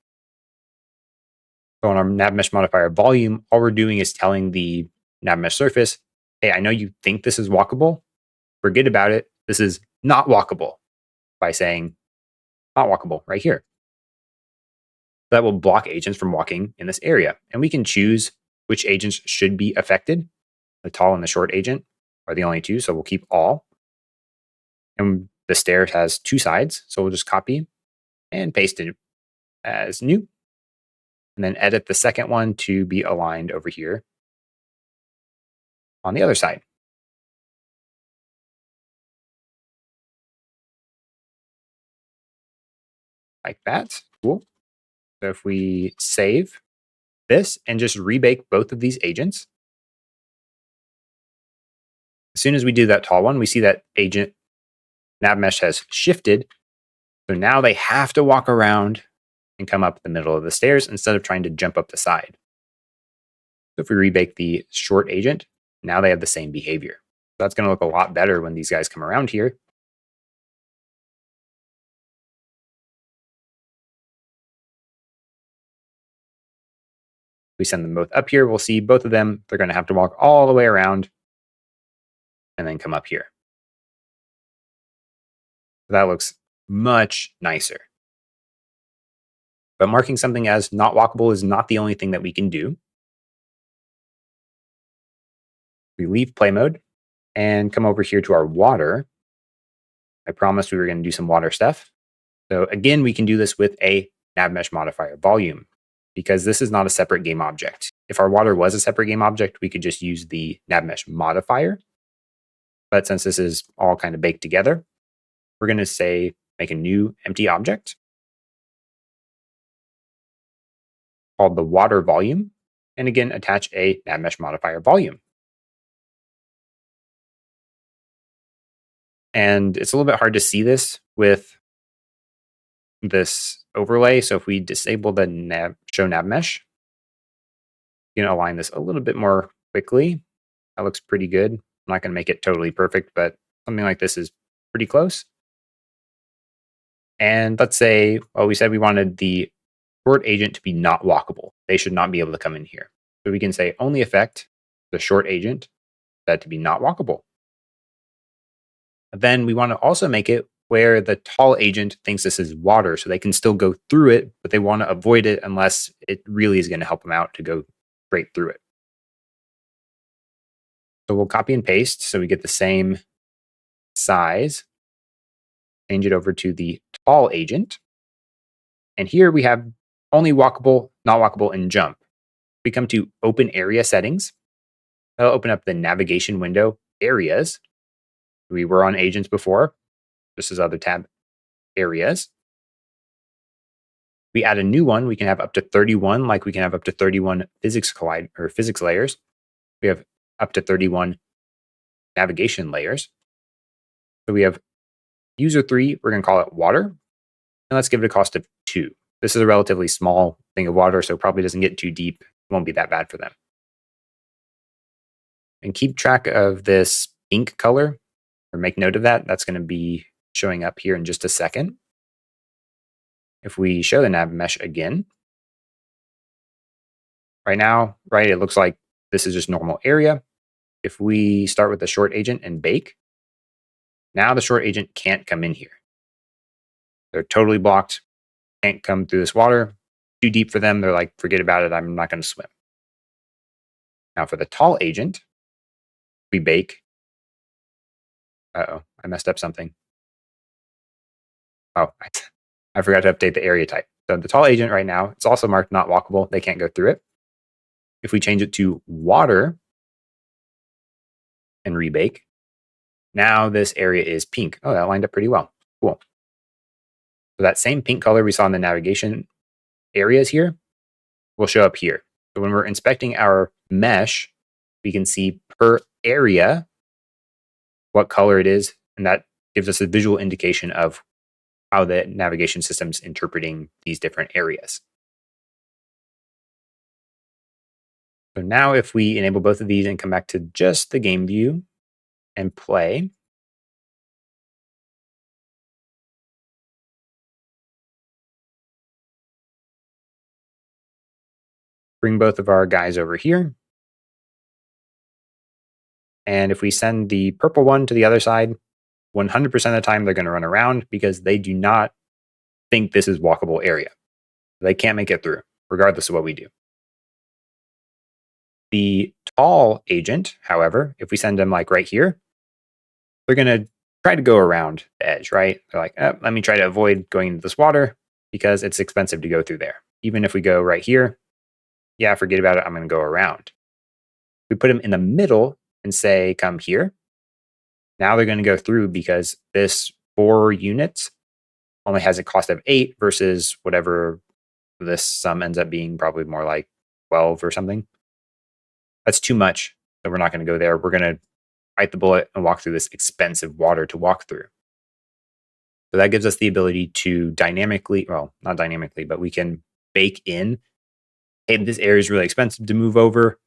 So on our NavMeshModifier_Volume, all we're doing is telling the NavMesh surface, hey, I know you think this is walkable. Forget about it. This is not walkable, by saying not walkable right here. That will block agents from walking in this area. And we can choose which agents should be affected. The tall and the short agent are the only two, so we'll keep all. And the stairs has two sides, so we'll just copy and paste it as new. And then edit the second one to be aligned over here on the other side. Like that. Cool. So if we save this and just rebake both of these agents, as soon as we do that tall one, we see that agent NavMesh has shifted. So now they have to walk around and come up the middle of the stairs instead of trying to jump up the side. So if we rebake the short agent, now they have the same behavior. That's going to look a lot better when these guys come around here. We send them both up here. We'll see both of them. They're going to have to walk all the way around and then come up here. That looks much nicer. But marking something as not walkable is not the only thing that we can do. We leave play mode and come over here to our water. I promised we were going to do some water stuff. So again, we can do this with a NavMeshModifierVolume because this is not a separate game object. If our water was a separate game object, we could just use the NavMeshModifier. But since this is all kind of baked together, we're going to say make a new empty object called the water volume. And again, attach a NavMeshModifierVolume. And it's a little bit hard to see this with this overlay. So if we disable the show NavMesh, you can align this a little bit more quickly. That looks pretty good. I'm not going to make it totally perfect, but something like this is pretty close. And let's say, well, we said we wanted the short agent to be not walkable. They should not be able to come in here. So we can say only affect the short agent that to be not walkable. Then we want to also make it where the tall agent thinks this is water, so they can still go through it, but they want to avoid it unless it really is going to help them out to go straight through it. So we'll copy and paste so we get the same size. Change it over to the tall agent. And here we have only walkable, not walkable, and jump. We come to open area settings. That'll open up the navigation window areas. We were on agents before. This is other tab, areas. We add a new one. We can have up to 31, like we can have up to 31 physics layers. We have up to 31 navigation layers. So we have user 3, we're going to call it water. And let's give it a cost of 2. This is a relatively small thing of water, so it probably doesn't get too deep. It won't be that bad for them. And keep track of this ink color, or make note of that. That's going to be showing up here in just a second. If we show the NavMesh again, right now, it looks like this is just normal area. If we start with the short agent and bake, now the short agent can't come in here. They're totally blocked, can't come through this water. Too deep for them. They're like, forget about it. I'm not going to swim. Now for the tall agent, we bake. Uh-oh, I messed up something. Oh, I forgot to update the area type. So the tall agent right now, it's also marked not walkable. They can't go through it. If we change it to water and rebake, now this area is pink. Oh, that lined up pretty well. Cool. So that same pink color we saw in the navigation areas here will show up here. So when we're inspecting our mesh, we can see per area what color it is, and that gives us a visual indication of how the navigation system's interpreting these different areas. So now if we enable both of these and come back to just the game view and play, bring both of our guys over here. And if we send the purple one to the other side, 100% of the time they're going to run around because they do not think this is walkable area. They can't make it through, regardless of what we do. The tall agent, however, if we send them like right here, they're going to try to go around the edge, right? They're like, oh, let me try to avoid going into this water because it's expensive to go through there. Even if we go right here, yeah, forget about it. I'm going to go around. We put them in the middle and say, come here. Now they're going to go through because this 4 units only has a cost of 8 versus whatever this sum ends up being, probably more like 12 or something. That's too much. So we're not going to go there. We're going to bite the bullet and walk through this expensive water to walk through. So that gives us the ability to dynamically, well, not dynamically, but we can bake in, hey, this area is really expensive to move over.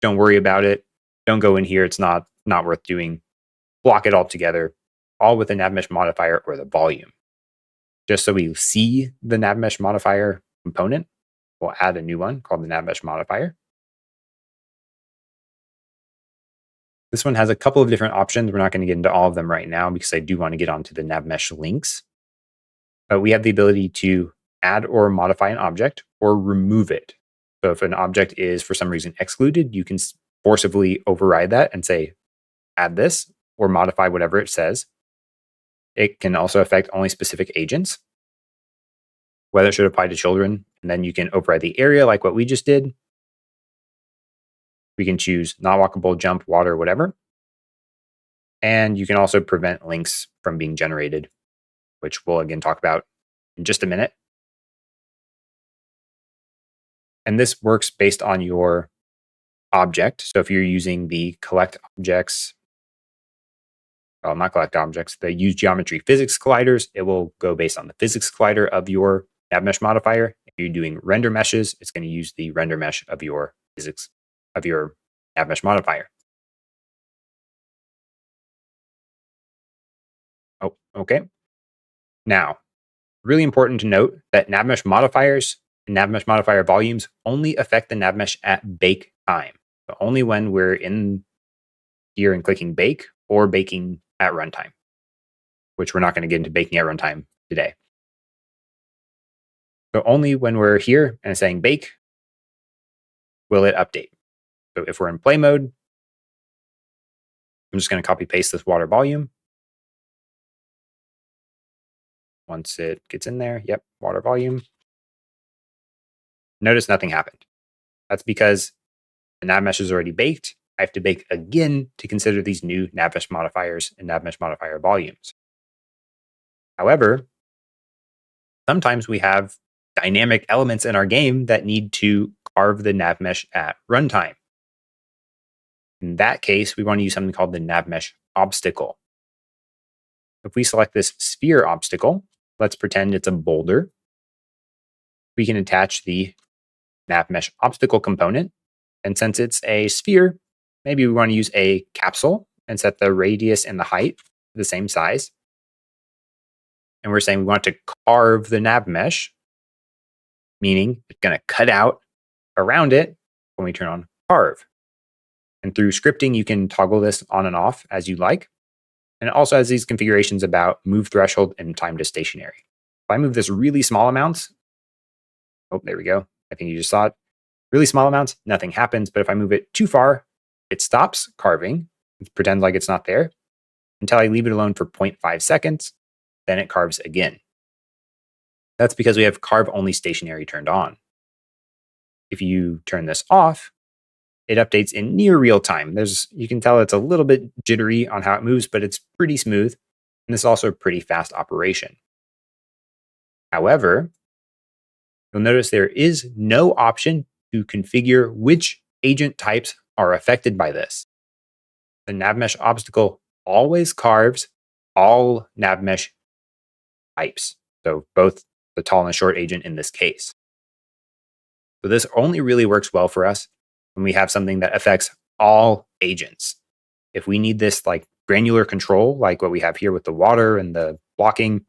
Don't worry about it. Don't go in here. It's not worth doing. Block it all together, all with the NavMesh modifier or the volume. Just so we see the NavMesh modifier component, we'll add a new one called the NavMesh modifier. This one has a couple of different options. We're not going to get into all of them right now because I do want to get onto the NavMesh links. But we have the ability to add or modify an object or remove it. So if an object is for some reason excluded, you can forcibly override that and say, add this or modify whatever it says. It can also affect only specific agents, whether it should apply to children. And then you can override the area like what we just did. We can choose not walkable, jump, water, whatever. And you can also prevent links from being generated, which we'll again talk about in just a minute. And this works based on your object. So if you're using the collect objects, well, not collect objects, the use geometry physics colliders, it will go based on the physics collider of your NavMesh modifier. If you're doing render meshes, it's going to use the render mesh of your physics of your NavMesh modifier. Oh, okay. Now, really important to note that NavMesh modifiers and NavMesh modifier volumes only affect the NavMesh at bake time. So only when we're in here and clicking bake or baking at runtime, which we're not going to get into baking at runtime today. So only when we're here and saying bake will it update. So if we're in play mode, I'm just going to copy paste this water volume. Once it gets in there, yep, water volume. Notice nothing happened. That's because the NavMesh is already baked. I have to bake again to consider these new NavMesh modifiers and NavMesh modifier volumes. However, sometimes we have dynamic elements in our game that need to carve the NavMesh at runtime. In that case, we want to use something called the NavMeshObstacle. If we select this sphere obstacle, let's pretend it's a boulder. We can attach the NavMeshObstacle component. And since it's a sphere, maybe we want to use a capsule and set the radius and the height to the same size. And we're saying we want to carve the NavMesh, meaning it's going to cut out around it when we turn on carve. And through scripting, you can toggle this on and off as you like. And it also has these configurations about move threshold and time to stationary. If I move this really small amounts, oh, there we go. I think you just saw it. Really small amounts, nothing happens. But if I move it too far, it stops carving. It pretends like it's not there until I leave it alone for 0.5 seconds. Then it carves again. That's because we have carve only stationary turned on. If you turn this off, it updates in near real time. You can tell it's a little bit jittery on how it moves, but it's pretty smooth. And this is also a pretty fast operation. However, you'll notice there is no option to configure which agent types are affected by this. The NavMeshObstacle always carves all NavMesh types. So both the tall and the short agent in this case. So this only really works well for us when we have something that affects all agents. If we need this like granular control, like what we have here with the water and the blocking,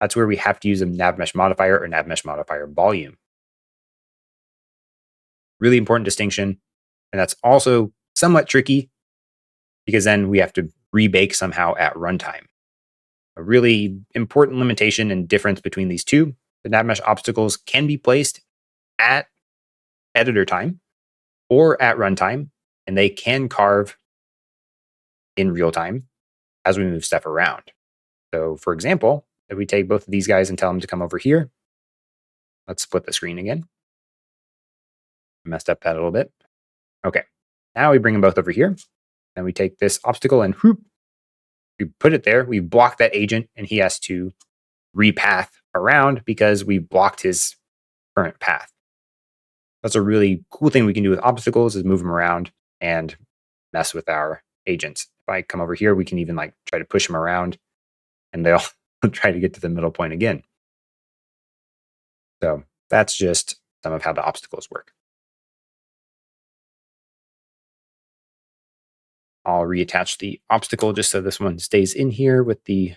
that's where we have to use a NavMesh modifier or NavMesh modifier volume. Really important distinction. And that's also somewhat tricky because then we have to rebake somehow at runtime. A really important limitation and difference between these two, the NavMesh obstacles can be placed at editor time. or at runtime, and they can carve in real time as we move stuff around. So for example, if we take both of these guys and tell them to come over here, let's split the screen again. Messed up that a little bit. Okay, now we bring them both over here, and we take this obstacle and whoop, we put it there. We block that agent, and he has to repath around because we blocked his current path. That's a really cool thing we can do with obstacles, is move them around and mess with our agents. If I come over here, we can even like try to push them around, and they'll try to get to the middle point again. So that's just some of how the obstacles work. I'll reattach the obstacle just so this one stays in here with the,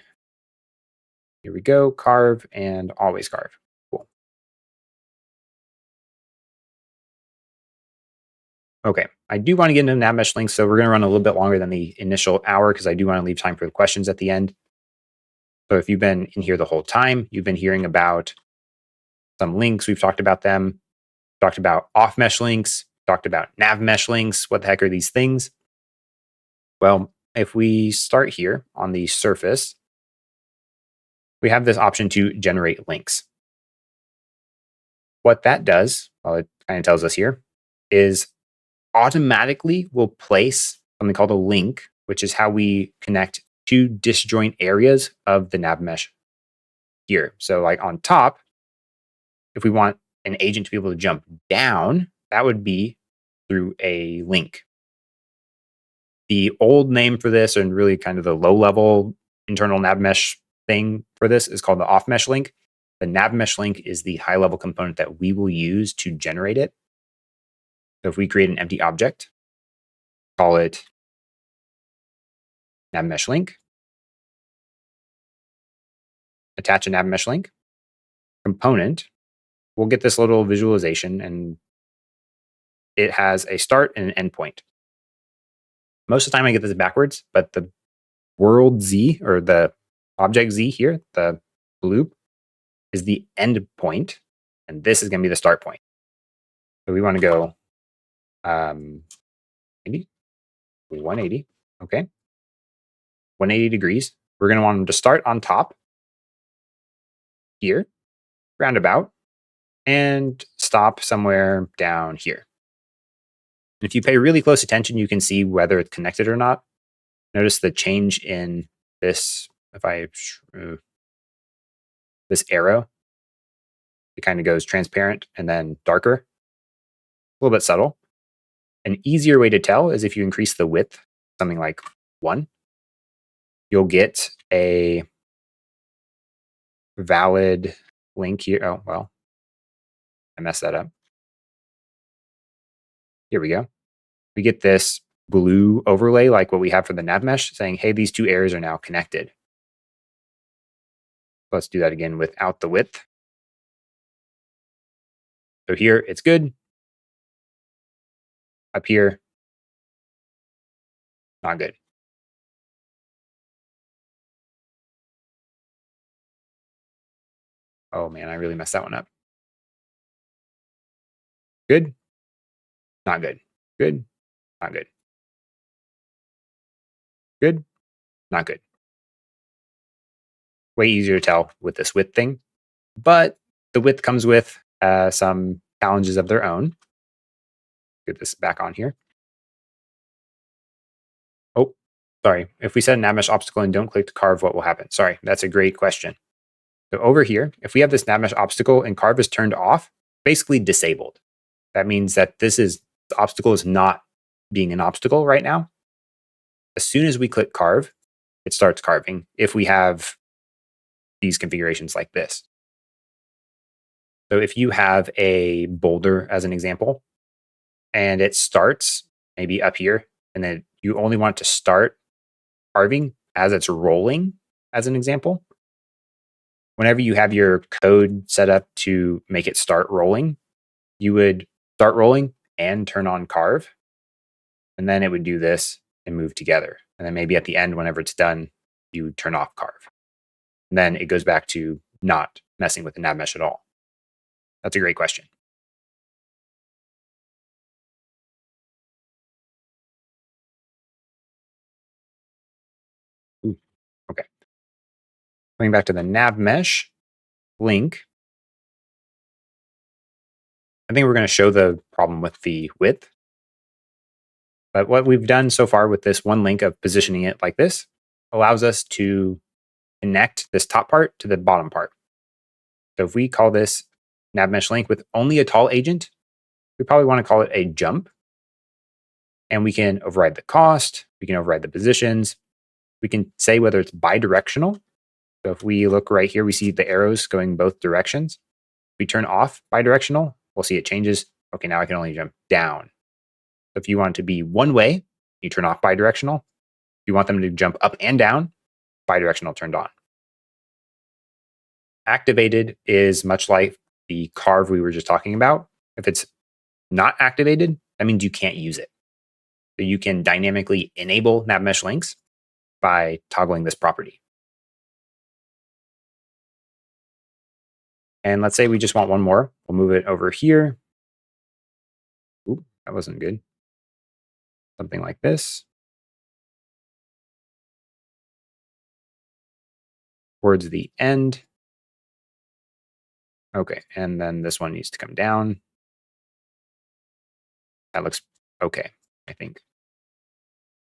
here we go, carve and always carve. Cool. Okay, I do want to get into NavMeshLink, so we're going to run a little bit longer than the initial hour because I do want to leave time for the questions at the end. So if you've been in here the whole time, you've been hearing about some links. We've talked about them, talked about off-mesh links, talked about NavMesh links. What the heck are these things? Well, if we start here on the surface, we have this option to generate links. What that does, well, it kind of tells us here, is automatically will place something called a link, which is how we connect two disjoint areas of the NavMesh here. So like on top, if we want an agent to be able to jump down, that would be through a link. The old name for this, and really kind of the low-level internal NavMesh thing for this, is called the off-mesh link. The NavMesh link is the high-level component that we will use to generate it. So if we create an empty object, call it NavMesh link, attach a NavMesh link component, we'll get this little visualization, and it has a start and an endpoint. Most of the time I get this backwards, but the world Z, or the object Z here, the loop, is the end point, and this is going to be the start point. So we want to go 180, okay, 180 degrees. We're going to want them to start on top here, roundabout, and stop somewhere down here. And if you pay really close attention, you can see whether it's connected or not. Notice the change in this. If I this arrow, it kind of goes transparent and then darker, a little bit subtle. An easier way to tell is if you increase the width, something like 1, you'll get a valid link here. Oh, well, I messed that up. Here we go. We get this blue overlay like what we have for the NavMesh, saying, hey, these two areas are now connected. Let's do that again without the width. So here it's good. Up here, not good. Oh man, I really messed that one up. Good, not good. Good, not good. Good, not good. Way easier to tell with this width thing, but the width comes with some challenges of their own. Get this back on here. Oh, sorry. If we set a NavMesh obstacle and don't click to carve, what will happen? Sorry, that's a great question. So over here, if we have this NavMesh obstacle and carve is turned off, basically disabled. That means that the obstacle is not being an obstacle right now. As soon as we click carve, it starts carving if we have these configurations like this. So if you have a boulder as an example, and it starts maybe up here, and then you only want to start carving as it's rolling, as an example, whenever you have your code set up to make it start rolling, you would start rolling and turn on carve, and then it would do this and move together. And then maybe at the end, whenever it's done, you turn off carve. And then it goes back to not messing with the NavMesh at all. That's a great question. Coming back to the NavMesh link, I think we're going to show the problem with the width. But what we've done so far with this one link of positioning it like this allows us to connect this top part to the bottom part. So if we call this NavMesh link with only a tall agent, we probably want to call it a jump. And we can override the cost. We can override the positions. We can say whether it's bidirectional. So if we look right here, we see the arrows going both directions. If we turn off bidirectional, we'll see it changes. Okay, now I can only jump down. So if you want it to be one way, you turn off bidirectional. If you want them to jump up and down, bidirectional turned on. Activated is much like the carve we were just talking about. If it's not activated, that means you can't use it. So you can dynamically enable NavMesh links by toggling this property. And let's say we just want one more. We'll move it over here. Oop, that wasn't good. Something like this. Towards the end. Okay, and then this one needs to come down. That looks okay, I think.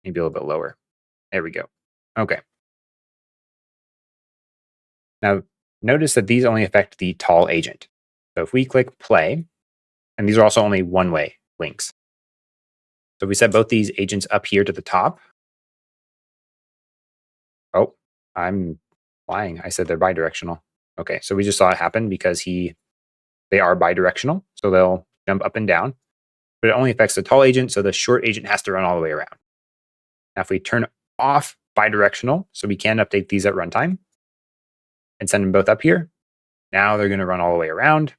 Maybe a little bit lower. There we go. Okay. Now, notice that these only affect the tall agent. So if we click play, and these are also only one-way links. So we set both these agents up here to the top. Oh, I'm lying. I said they're bidirectional. Okay, so we just saw it happen because they are bidirectional. So they'll jump up and down. But it only affects the tall agent, so the short agent has to run all the way around. Now, if we turn off bidirectional, so we can update these at runtime and send them both up here, now they're going to run all the way around.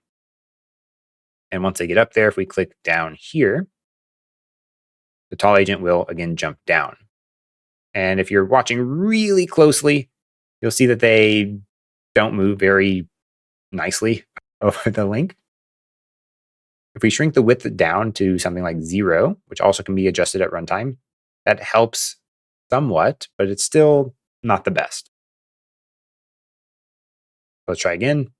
And once they get up there, if we click down here, the tall agent will again jump down. And if you're watching really closely, you'll see that they don't move very nicely over the link. If we shrink the width down to something like 0, which also can be adjusted at runtime, that helps somewhat, but it's still not the best. Let's try again.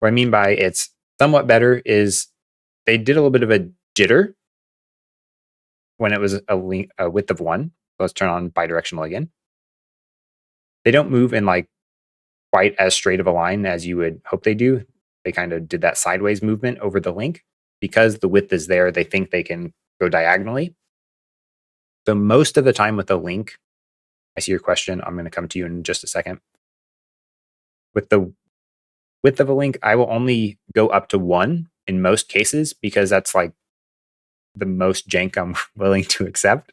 What I mean by it's somewhat better is they did a little bit of a jitter when it was a width of 1. Let's turn on bidirectional again. They don't move in like quite as straight of a line as you would hope they do. They kind of did that sideways movement over the link. Because the width is there, they think they can go diagonally. So most of the time with a link, I see your question. I'm going to come to you in just a second. With the width of a link, I will only go up to 1 in most cases because that's like the most jank I'm willing to accept.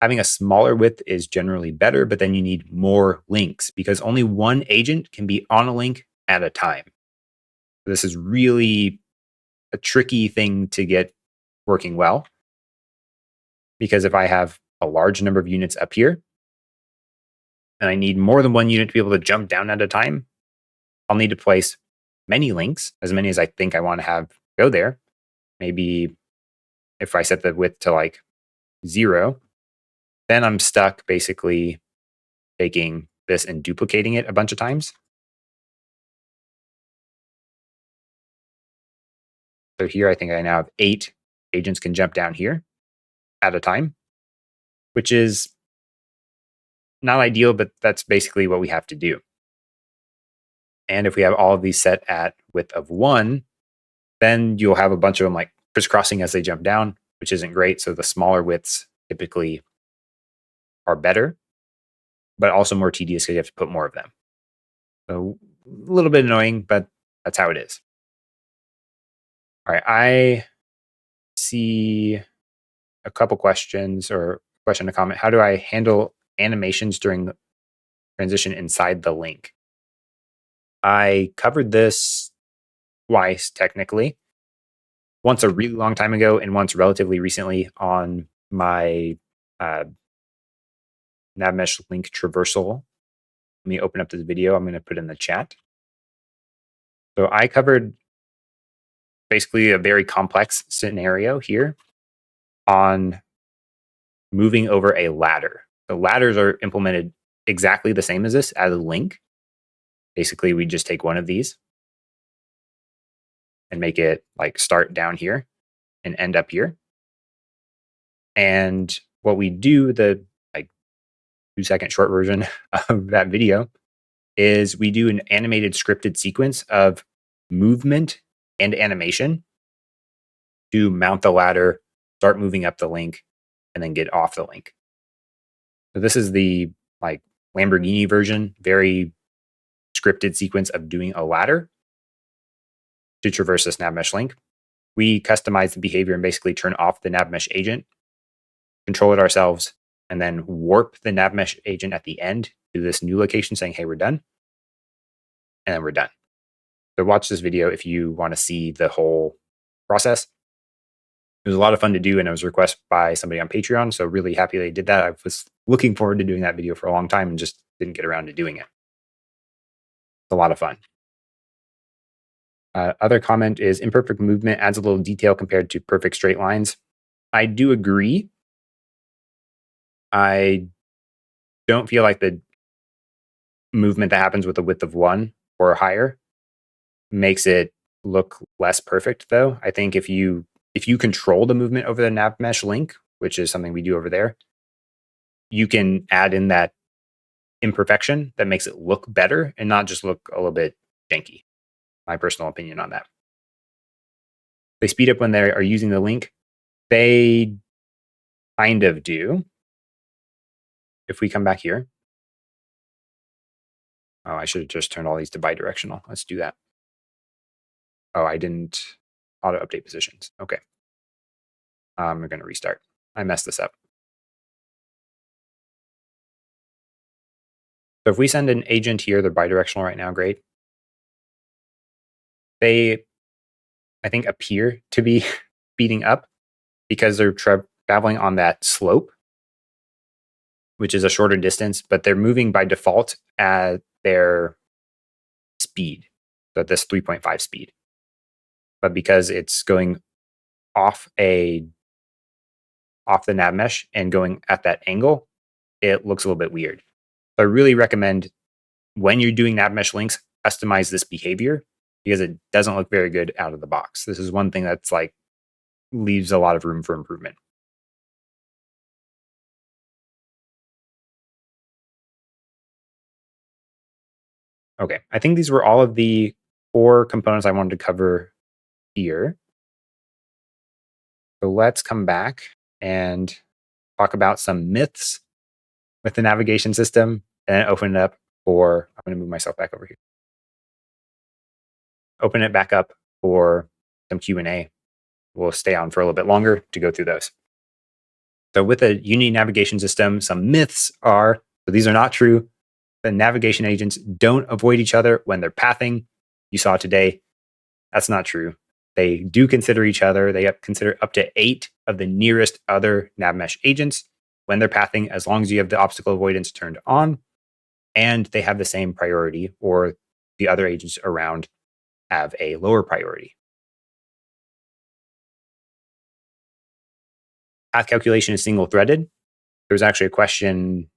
Having a smaller width is generally better, but then you need more links because only one agent can be on a link at a time. This is really a tricky thing to get working well. Because if I have a large number of units up here, and I need more than one unit to be able to jump down at a time, I'll need to place many links, as many as I think I want to have go there. Maybe if I set the width to like 0, then I'm stuck basically taking this and duplicating it a bunch of times. So here I think I now have 8 agents can jump down here at a time, which is not ideal, but that's basically what we have to do. And if we have all of these set at width of 1, then you'll have a bunch of them like crisscrossing as they jump down, which isn't great. So the smaller widths typically are better, but also more tedious because you have to put more of them. So a little bit annoying, but that's how it is. All right, I see a couple questions or question to comment. How do I handle animations during transition inside the link? I covered this twice technically. Once a really long time ago and once relatively recently on my NavMesh link traversal. Let me open up this video. I'm going to put in the chat. So I covered basically a very complex scenario here on moving over a ladder. The ladders are implemented exactly the same as this as a link. Basically, we just take one of these and make it like start down here and end up here. And what we do, the like 2-second short version of that video, is we do an animated scripted sequence of movement and animation to mount the ladder, start moving up the link, and then get off the link. So this is the like Lamborghini version, very scripted sequence of doing a ladder to traverse this NavMesh link. We customize the behavior and basically turn off the NavMesh agent, control it ourselves, and then warp the NavMesh agent at the end to this new location saying, hey, we're done. And then we're done. So watch this video if you want to see the whole process. It was a lot of fun to do, and it was requested by somebody on Patreon. So really happy they did that. I was looking forward to doing that video for a long time and just didn't get around to doing it. It's a lot of fun. Other comment is imperfect movement adds a little detail compared to perfect straight lines. I do agree. I don't feel like the movement that happens with a width of 1 or higher makes it look less perfect, though. I think if you control the movement over the NavMesh link, which is something we do over there, you can add in that imperfection that makes it look better and not just look a little bit janky. My personal opinion on that. They speed up when they are using the link. They kind of do. If we come back here. Oh, I should have just turned all these to bidirectional. Let's do that. Oh, I didn't auto update positions. Okay. We're going to restart. I messed this up. So if we send an agent here, they're bidirectional right now, great. They, I think, appear to be speeding up because they're traveling on that slope, which is a shorter distance, but they're moving by default at their speed, so at this 3.5 speed. But because it's going off the NavMesh and going at that angle, it looks a little bit weird. So I really recommend when you're doing NavMesh links, customize this behavior because it doesn't look very good out of the box. This is one thing that's like leaves a lot of room for improvement. Okay, I think these were all of the 4 components I wanted to cover here. So let's come back and talk about some myths with the navigation system and then open it up for, I'm going to move myself back over here. Open it back up for some Q&A. We'll stay on for a little bit longer to go through those. So with a Unity navigation system, some myths are, so these are not true. The navigation agents don't avoid each other when they're pathing. You saw today, that's not true. They do consider each other. They consider up to 8 of the nearest other NavMesh agents when they're pathing, as long as you have the obstacle avoidance turned on, and they have the same priority, or the other agents around have a lower priority. Path calculation is single-threaded. There was actually a question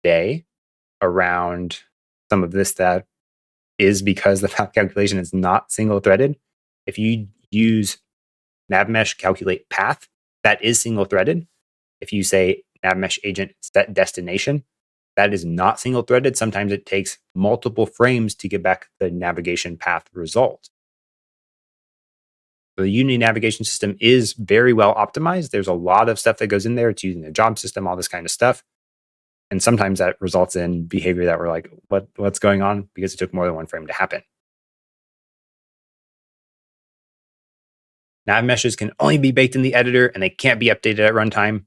today around some of this that is because the path calculation is not single-threaded. If you use NavMesh calculate path, that is single-threaded. If you say NavMesh agent set destination, that is not single-threaded. Sometimes it takes multiple frames to get back the navigation path result. So the Unity navigation system is very well optimized. There's a lot of stuff that goes in there. It's using the job system, all this kind of stuff. And sometimes that results in behavior that we're like, what's going on? Because it took more than one frame to happen. NavMeshes can only be baked in the editor and they can't be updated at runtime.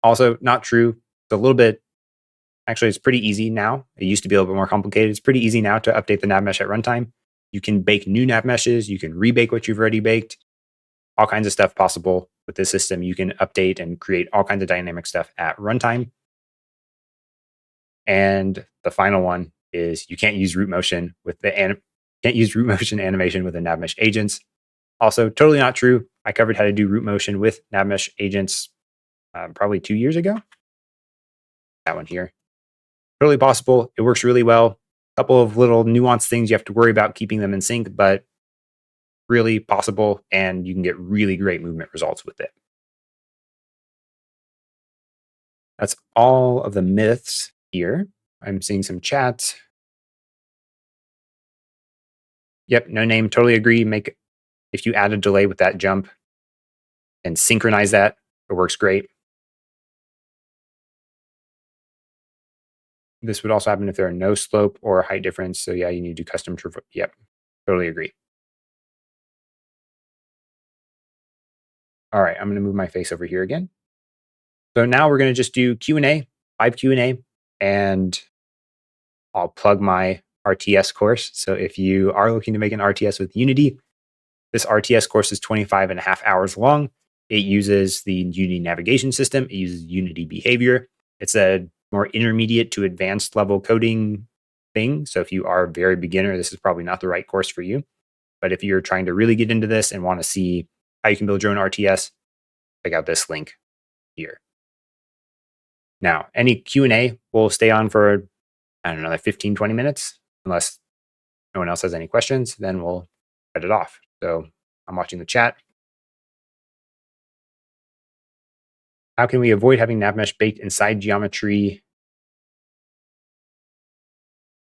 Also, not true. It's a little bit, actually, it's pretty easy now. It used to be a little bit more complicated. It's pretty easy now to update the NavMesh at runtime. You can bake new NavMeshes. You can rebake what you've already baked. All kinds of stuff possible with this system. You can update and create all kinds of dynamic stuff at runtime. And the final one is you can't use root motion with the animation with the NavMesh agents. Also, totally not true. I covered how to do root motion with NavMesh agents probably 2 years ago. That one here. Totally possible. It works really well. A couple of little nuanced things you have to worry about keeping them in sync, but really possible, and you can get really great movement results with it. That's all of the myths here. I'm seeing some chats. Yep, no name, totally agree. If you add a delay with that jump and synchronize that, it works great. This would also happen if there are no slope or height difference. So yeah, you need to do custom. Yep, totally agree. All right, I'm going to move my face over here again. So now we're going to just do Q&A, live Q&A, and I'll plug my RTS course. So if you are looking to make an RTS with Unity, this RTS course is 25.5 hours long. It uses the Unity navigation system. It uses Unity behavior. It's a more intermediate to advanced level coding thing. So if you are a very beginner, this is probably not the right course for you. But if you're trying to really get into this and want to see how you can build your own RTS, check out this link here. Now, any Q&A will stay on for, I don't know, like 15, 20 minutes, unless no one else has any questions, then we'll cut it off. So I'm watching the chat. How can we avoid having NavMesh baked inside geometry?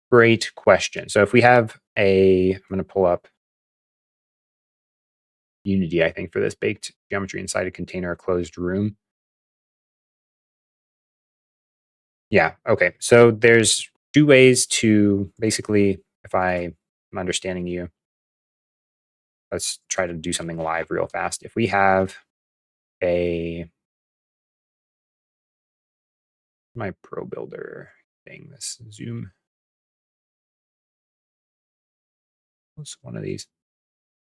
Great question. So if we have I'm going to pull up Unity, I think, for this baked geometry inside a container or closed room. Yeah, okay. So there's two ways to basically, if I'm understanding you, let's try to do something live real fast. If we have my Pro Builder thing, this Zoom. What's one of these?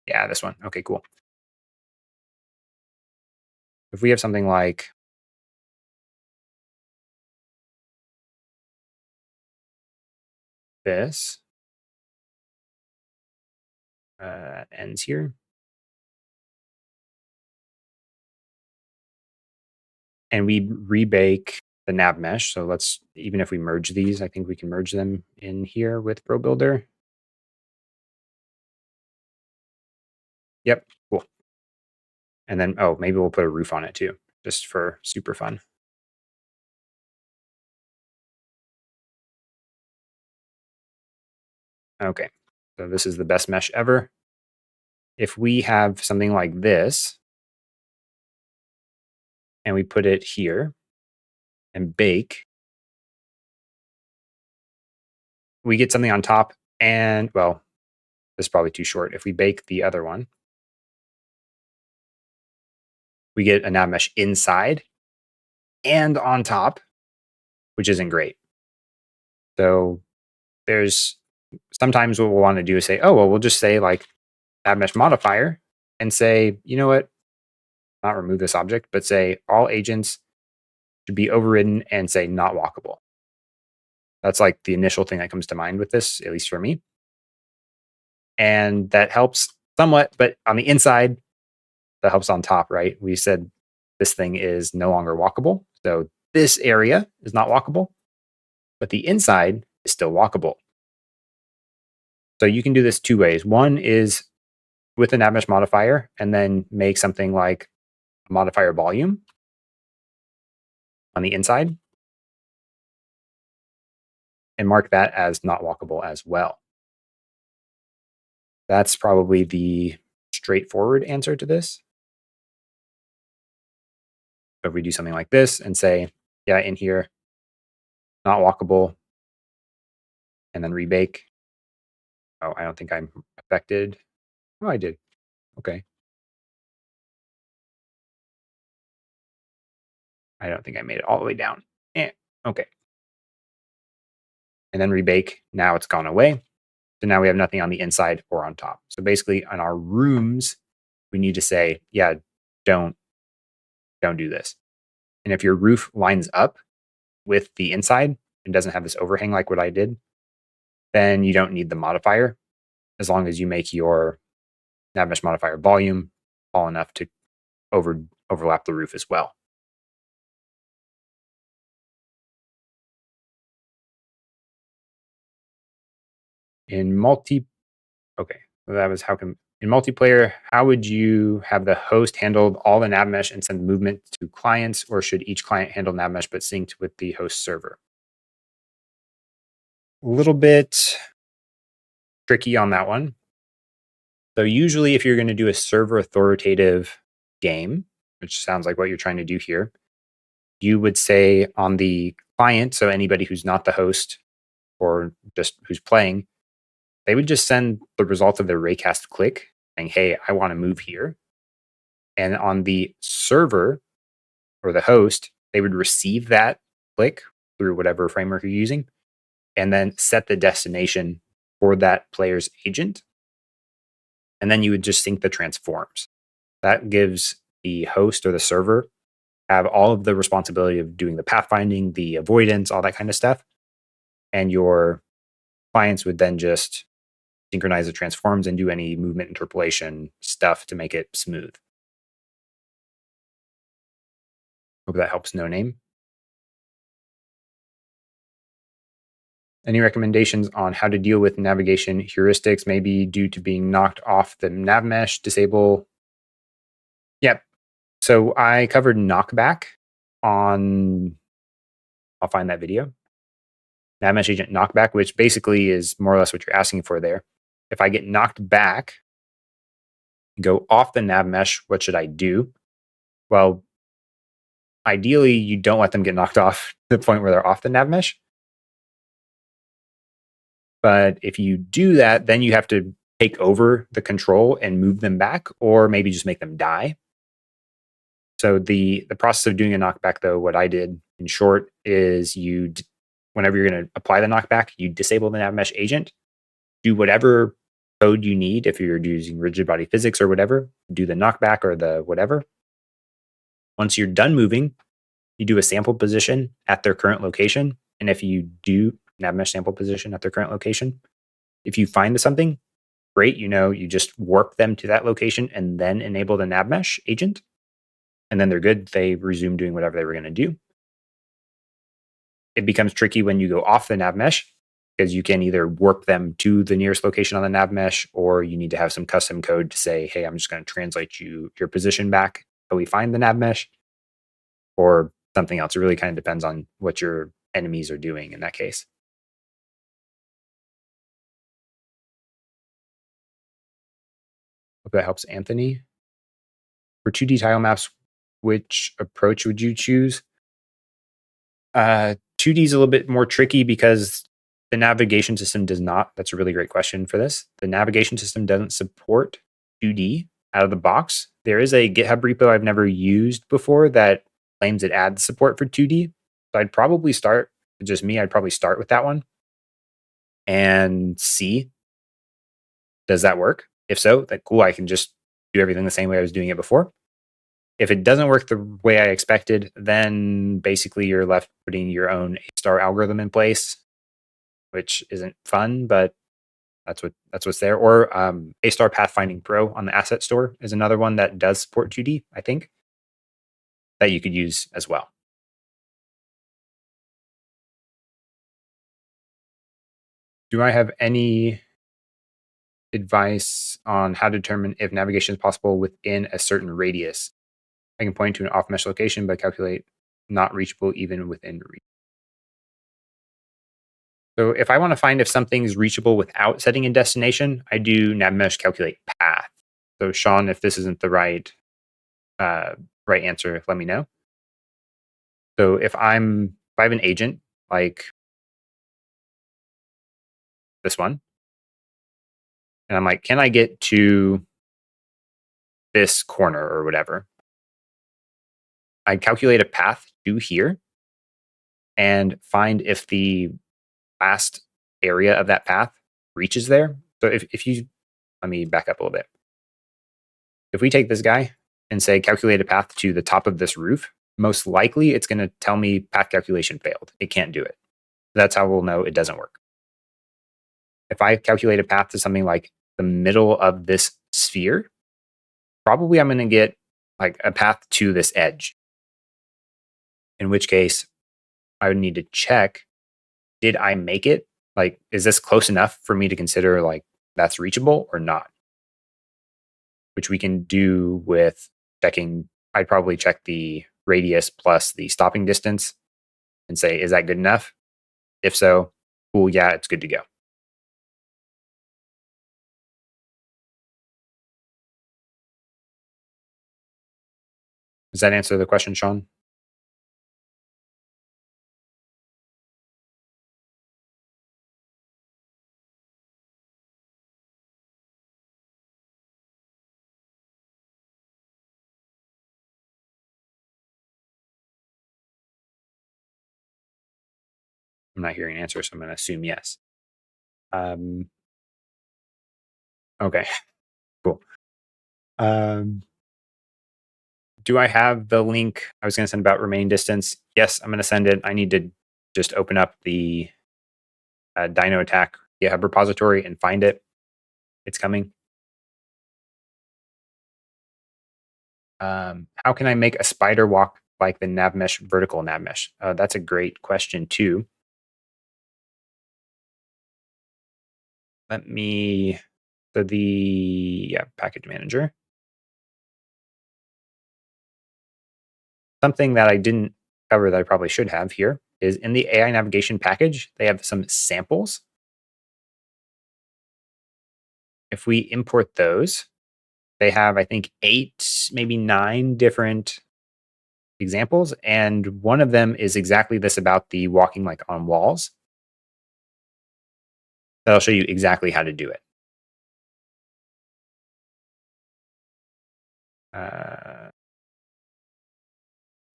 Yeah, this one. Okay, cool. If we have something like this, ends here. And we rebake the NavMesh. So even if we merge these, I think we can merge them in here with Pro Builder. Yep, cool. And then, maybe we'll put a roof on it too, just for super fun. Okay, so this is the best mesh ever. If we have something like this, and we put it here and bake, we get something on top, and well, this is probably too short. If we bake the other one, we get a NavMesh inside and on top, which isn't great. So there's sometimes what we'll want to do is say, oh, well, we'll just say like NavMeshModifier and say, you know what, not remove this object, but say all agents should be overridden and say not walkable. That's like the initial thing that comes to mind with this, at least for me. And that helps somewhat, but on the inside, that helps on top, right? We said this thing is no longer walkable. So this area is not walkable, but the inside is still walkable. So you can do this two ways. One is with a NavMesh modifier and then make something like a modifier volume on the inside and mark that as not walkable as well. That's probably the straightforward answer to this. So if we do something like this and say, yeah, in here, not walkable, and then rebake. Oh, I don't think I'm affected. Oh, I did. Okay. I don't think I made it all the way down. Okay. And then rebake. Now it's gone away. So now we have nothing on the inside or on top. So basically on our rooms, we need to say, yeah, don't do this. And if your roof lines up with the inside and doesn't have this overhang like what I did, then you don't need the modifier as long as you make your NavMesh modifier volume tall enough to overlap the roof as well. In okay, so that was in multiplayer, how would you have the host handled all the NavMesh and send movement to clients, or should each client handle NavMesh but synced with the host server? A little bit tricky on that one. So usually if you're going to do a server authoritative game, which sounds like what you're trying to do here, you would say on the client, so anybody who's not the host or just who's playing, they would just send the result of their raycast click saying, hey, I want to move here. And on the server or the host, they would receive that click through whatever framework you're using and then set the destination for that player's agent. And then you would just sync the transforms. That gives the host or the server have all of the responsibility of doing the pathfinding, the avoidance, all that kind of stuff. And your clients would then just synchronize the transforms and do any movement interpolation stuff to make it smooth. Hope that helps. No name. Any recommendations on how to deal with navigation heuristics, maybe due to being knocked off the NavMesh disable? Yep. So I covered knockback on, I'll find that video. NavMeshAgent knockback, which basically is more or less what you're asking for there. If I get knocked back, go off the NavMesh, what should I do? Well, ideally, you don't let them get knocked off to the point where they're off the NavMesh. But if you do that, then you have to take over the control and move them back, or maybe just make them die. So the process of doing a knockback, though, what I did in short is whenever you're going to apply the knockback, you disable the NavMesh agent, do whatever code you need. If you're using rigid body physics or whatever, do the knockback or the whatever. Once you're done moving, you do a sample position at their current location. And if you do NavMesh sample position at their current location, if you find something, great, you just warp them to that location and then enable the NavMesh agent. And then they're good. They resume doing whatever they were going to do. It becomes tricky when you go off the NavMesh because you can either warp them to the nearest location on the NavMesh, or you need to have some custom code to say, hey, I'm just going to translate your position back until we find the NavMesh, or something else. It really kind of depends on what your enemies are doing in that case. Hope that helps, Anthony. For 2D tile maps, which approach would you choose? 2D is a little bit more tricky because the navigation system does not. That's a really great question for this. The navigation system doesn't support 2D out of the box. There is a GitHub repo I've never used before that claims it adds support for 2D. So I'd probably start, just me, I'd probably start with that one and see, does that work? If so, then cool, I can just do everything the same way I was doing it before. If it doesn't work the way I expected, then basically you're left putting your own A-star algorithm in place, which isn't fun, but that's what's there. Or A-star Pathfinding Pro on the Asset Store is another one that does support 2D, I think, that you could use as well. Do I have any advice on how to determine if navigation is possible within a certain radius? I can point to an off-mesh location, but calculate not reachable even within reach. So if I want to find if something's reachable without setting a destination, I do NavMesh calculate path. So Sean, if this isn't the right answer, let me know. So if I have an agent like this one, and I'm like, can I get to this corner or whatever? I calculate a path to here and find if the last area of that path reaches there. So if you, let me back up a little bit. If we take this guy and say calculate a path to the top of this roof, most likely it's going to tell me path calculation failed. It can't do it. That's how we'll know it doesn't work. If I calculate a path to something like the middle of this sphere, probably I'm going to get like a path to this edge. In which case, I would need to check, did I make it Like, is this close enough for me to consider like that's reachable or not? Which we can do with checking. I'd probably check the radius plus the stopping distance and say, is that good enough? If so, cool, yeah, it's good to go. Does that answer the question, Sean? I'm not hearing an answer, so I'm going to assume yes. Okay, cool. Do I have the link I was going to send about remaining distance? Yes, I'm going to send it. I need to just open up the Dino Attack GitHub repository and find it. It's coming. How can I make a spider walk like the NavMesh vertical NavMesh? That's a great question too. Let me, so the package manager. Something that I didn't cover that I probably should have here is in the AI navigation package, they have some samples. If we import those, they have, I think, 8, maybe 9 different examples. And one of them is exactly this about the walking like on walls. That'll show you exactly how to do it.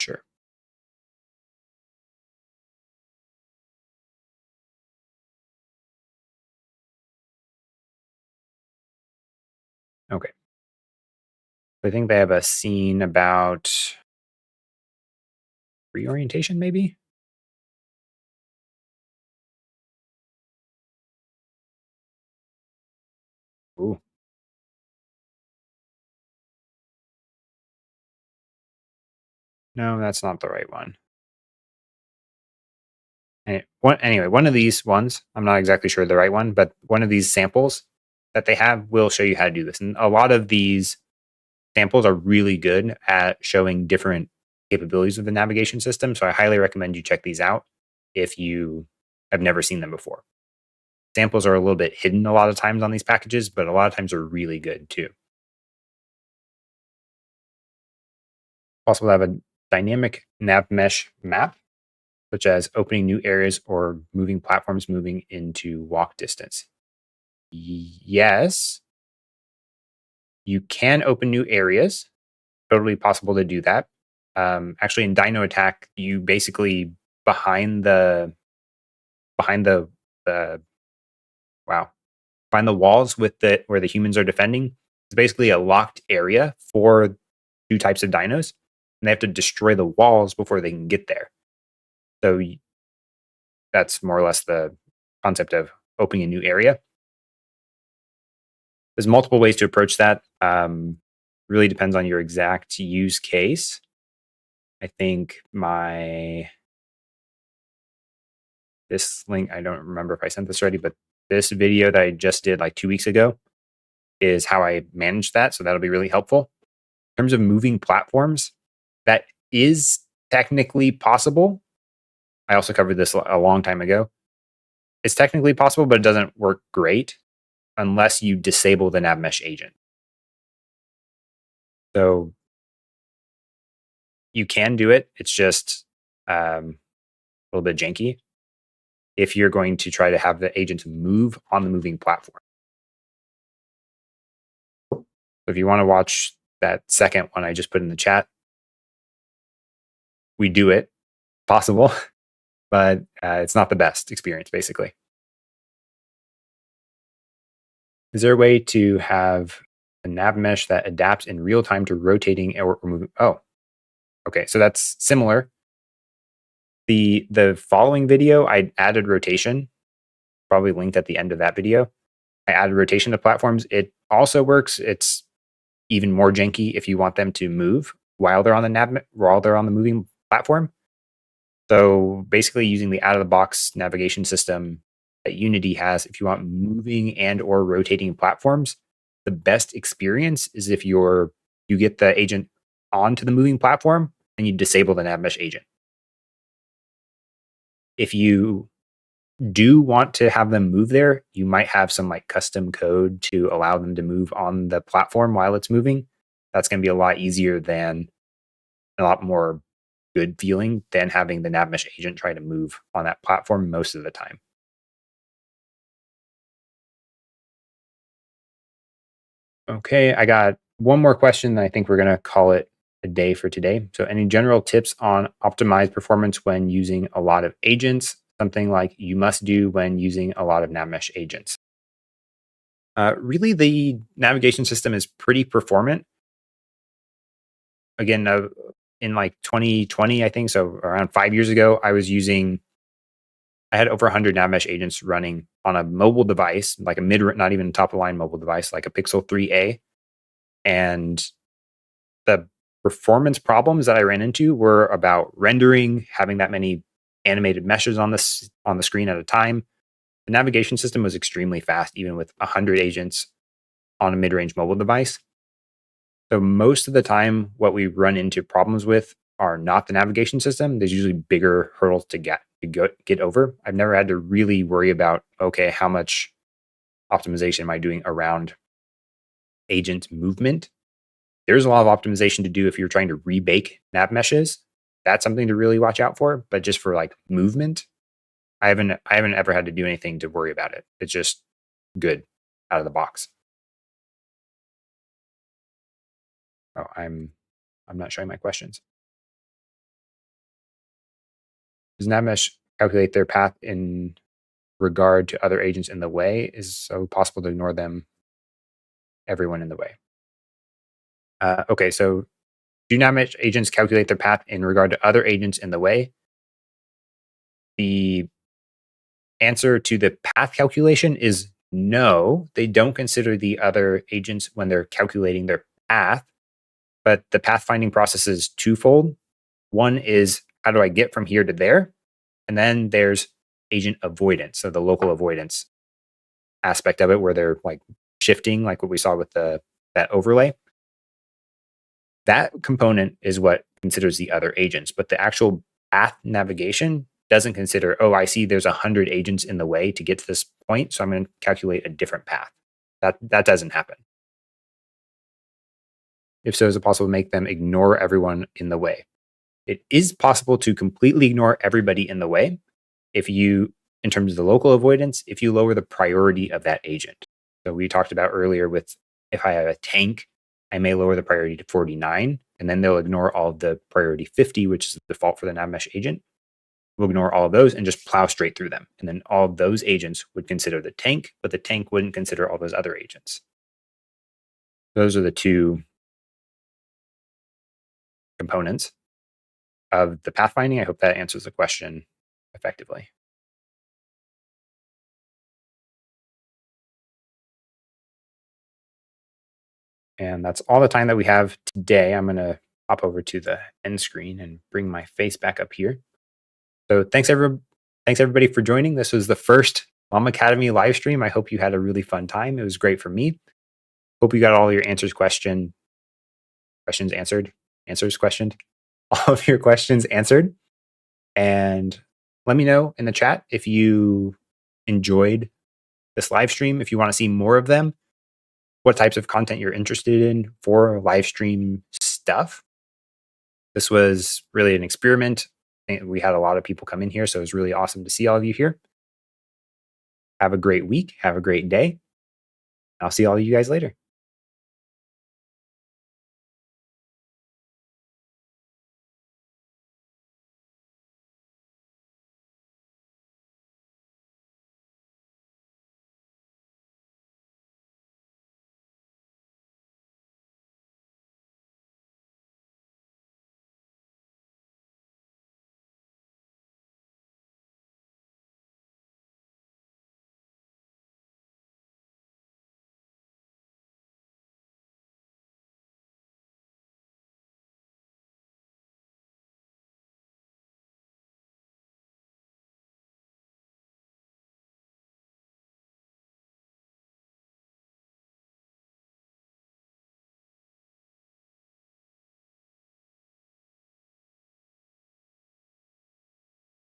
Sure. Okay. I think they have a scene about reorientation, maybe? Ooh. No, that's not the right one. Anyway, one of these ones, I'm not exactly sure the right one, but one of these samples that they have will show you how to do this. And a lot of these samples are really good at showing different capabilities of the navigation system. So I highly recommend you check these out if you have never seen them before. Samples are a little bit hidden a lot of times on these packages, but a lot of times are really good too. Also, have a dynamic NavMesh map, such as opening new areas or moving platforms moving into walk distance. Yes, you can open new areas. Totally possible to do that. Actually, in Dino Attack, you basically behind the wow, behind the walls with the where the humans are defending. It's basically a locked area for 2 types of dinos, and they have to destroy the walls before they can get there. So that's more or less the concept of opening a new area. There's multiple ways to approach that. Really depends on your exact use case. I think this link, I don't remember if I sent this already, but this video that I just did like 2 weeks ago is how I managed that. So that'll be really helpful. In terms of moving platforms, that is technically possible. I also covered this a long time ago. It's technically possible, but it doesn't work great unless you disable the NavMesh agent. So you can do it. It's just a little bit janky if you're going to try to have the agent move on the moving platform. So if you want to watch that second one I just put in the chat, we do it. Possible, but it's not the best experience, basically. Is there a way to have a NavMesh that adapts in real time to rotating or moving? Oh, okay. So that's similar. The following video, I added rotation, probably linked at the end of that video. I added rotation to platforms. It also works. It's even more janky if you want them to move while they're on the moving platform. So basically using the out of the box navigation system that Unity has if you want moving and or rotating platforms. The best experience is if you get the agent onto the moving platform and you disable the NavMesh agent. If you do want to have them move there, you might have some like custom code to allow them to move on the platform while it's moving. That's going to be a lot easier than a lot more good feeling than having the NavMesh agent try to move on that platform most of the time. Okay, I got one more question. I think we're going to call it a day for today. So, any general tips on optimized performance when using a lot of agents? Something like you must do when using a lot of NavMesh agents. Really, the navigation system is pretty performant. Again, in like 2020, I think, so around 5 years ago, I had over 100 NavMesh agents running on a mobile device, like not even top of the line mobile device, like a Pixel 3a. And the performance problems that I ran into were about rendering, having that many animated meshes on the screen at a time. The navigation system was extremely fast, even with 100 agents on a mid-range mobile device. So most of the time, what we run into problems with are not the navigation system. There's usually bigger hurdles to get over. I've never had to really worry about, okay, how much optimization am I doing around agent movement? There's a lot of optimization to do if you're trying to rebake NavMeshes. That's something to really watch out for. But just for like movement, I haven't ever had to do anything to worry about it. It's just good out of the box. Oh, I'm not showing my questions. Does NavMesh calculate their path in regard to other agents in the way? Is it so possible to ignore everyone in the way? Okay, so do NavMesh agents calculate their path in regard to other agents in the way? The answer to the path calculation is no. They don't consider the other agents when they're calculating their path, but the pathfinding process is twofold. One is, how do I get from here to there? And then there's agent avoidance, so the local avoidance aspect of it, where they're like shifting, like what we saw with that overlay. That component is what considers the other agents, but the actual path navigation doesn't consider, oh, I see there's 100 agents in the way to get to this point, so I'm going to calculate a different path. That doesn't happen. If so, is it possible to make them ignore everyone in the way? It is possible to completely ignore everybody in the way in terms of the local avoidance, if you lower the priority of that agent. So we talked about earlier with, if I have a tank, I may lower the priority to 49, and then they'll ignore all of the priority 50, which is the default for the NavMesh agent. We'll ignore all of those and just plow straight through them. And then all of those agents would consider the tank, but the tank wouldn't consider all those other agents. Those are the two components of the pathfinding. I hope that answers the question effectively. And that's all the time that we have today. I'm going to hop over to the end screen and bring my face back up here. So thanks everybody for joining. This was the first LlamAcademy live stream. I hope you had a really fun time. It was great for me. Hope you got all your questions answered. All of your questions answered. And let me know in the chat if you enjoyed this live stream, if you want to see more of them, what types of content you're interested in for live stream stuff. This was really an experiment. We had a lot of people come in here, so it was really awesome to see all of you here. Have a great week. Have a great day. I'll see all of you guys later.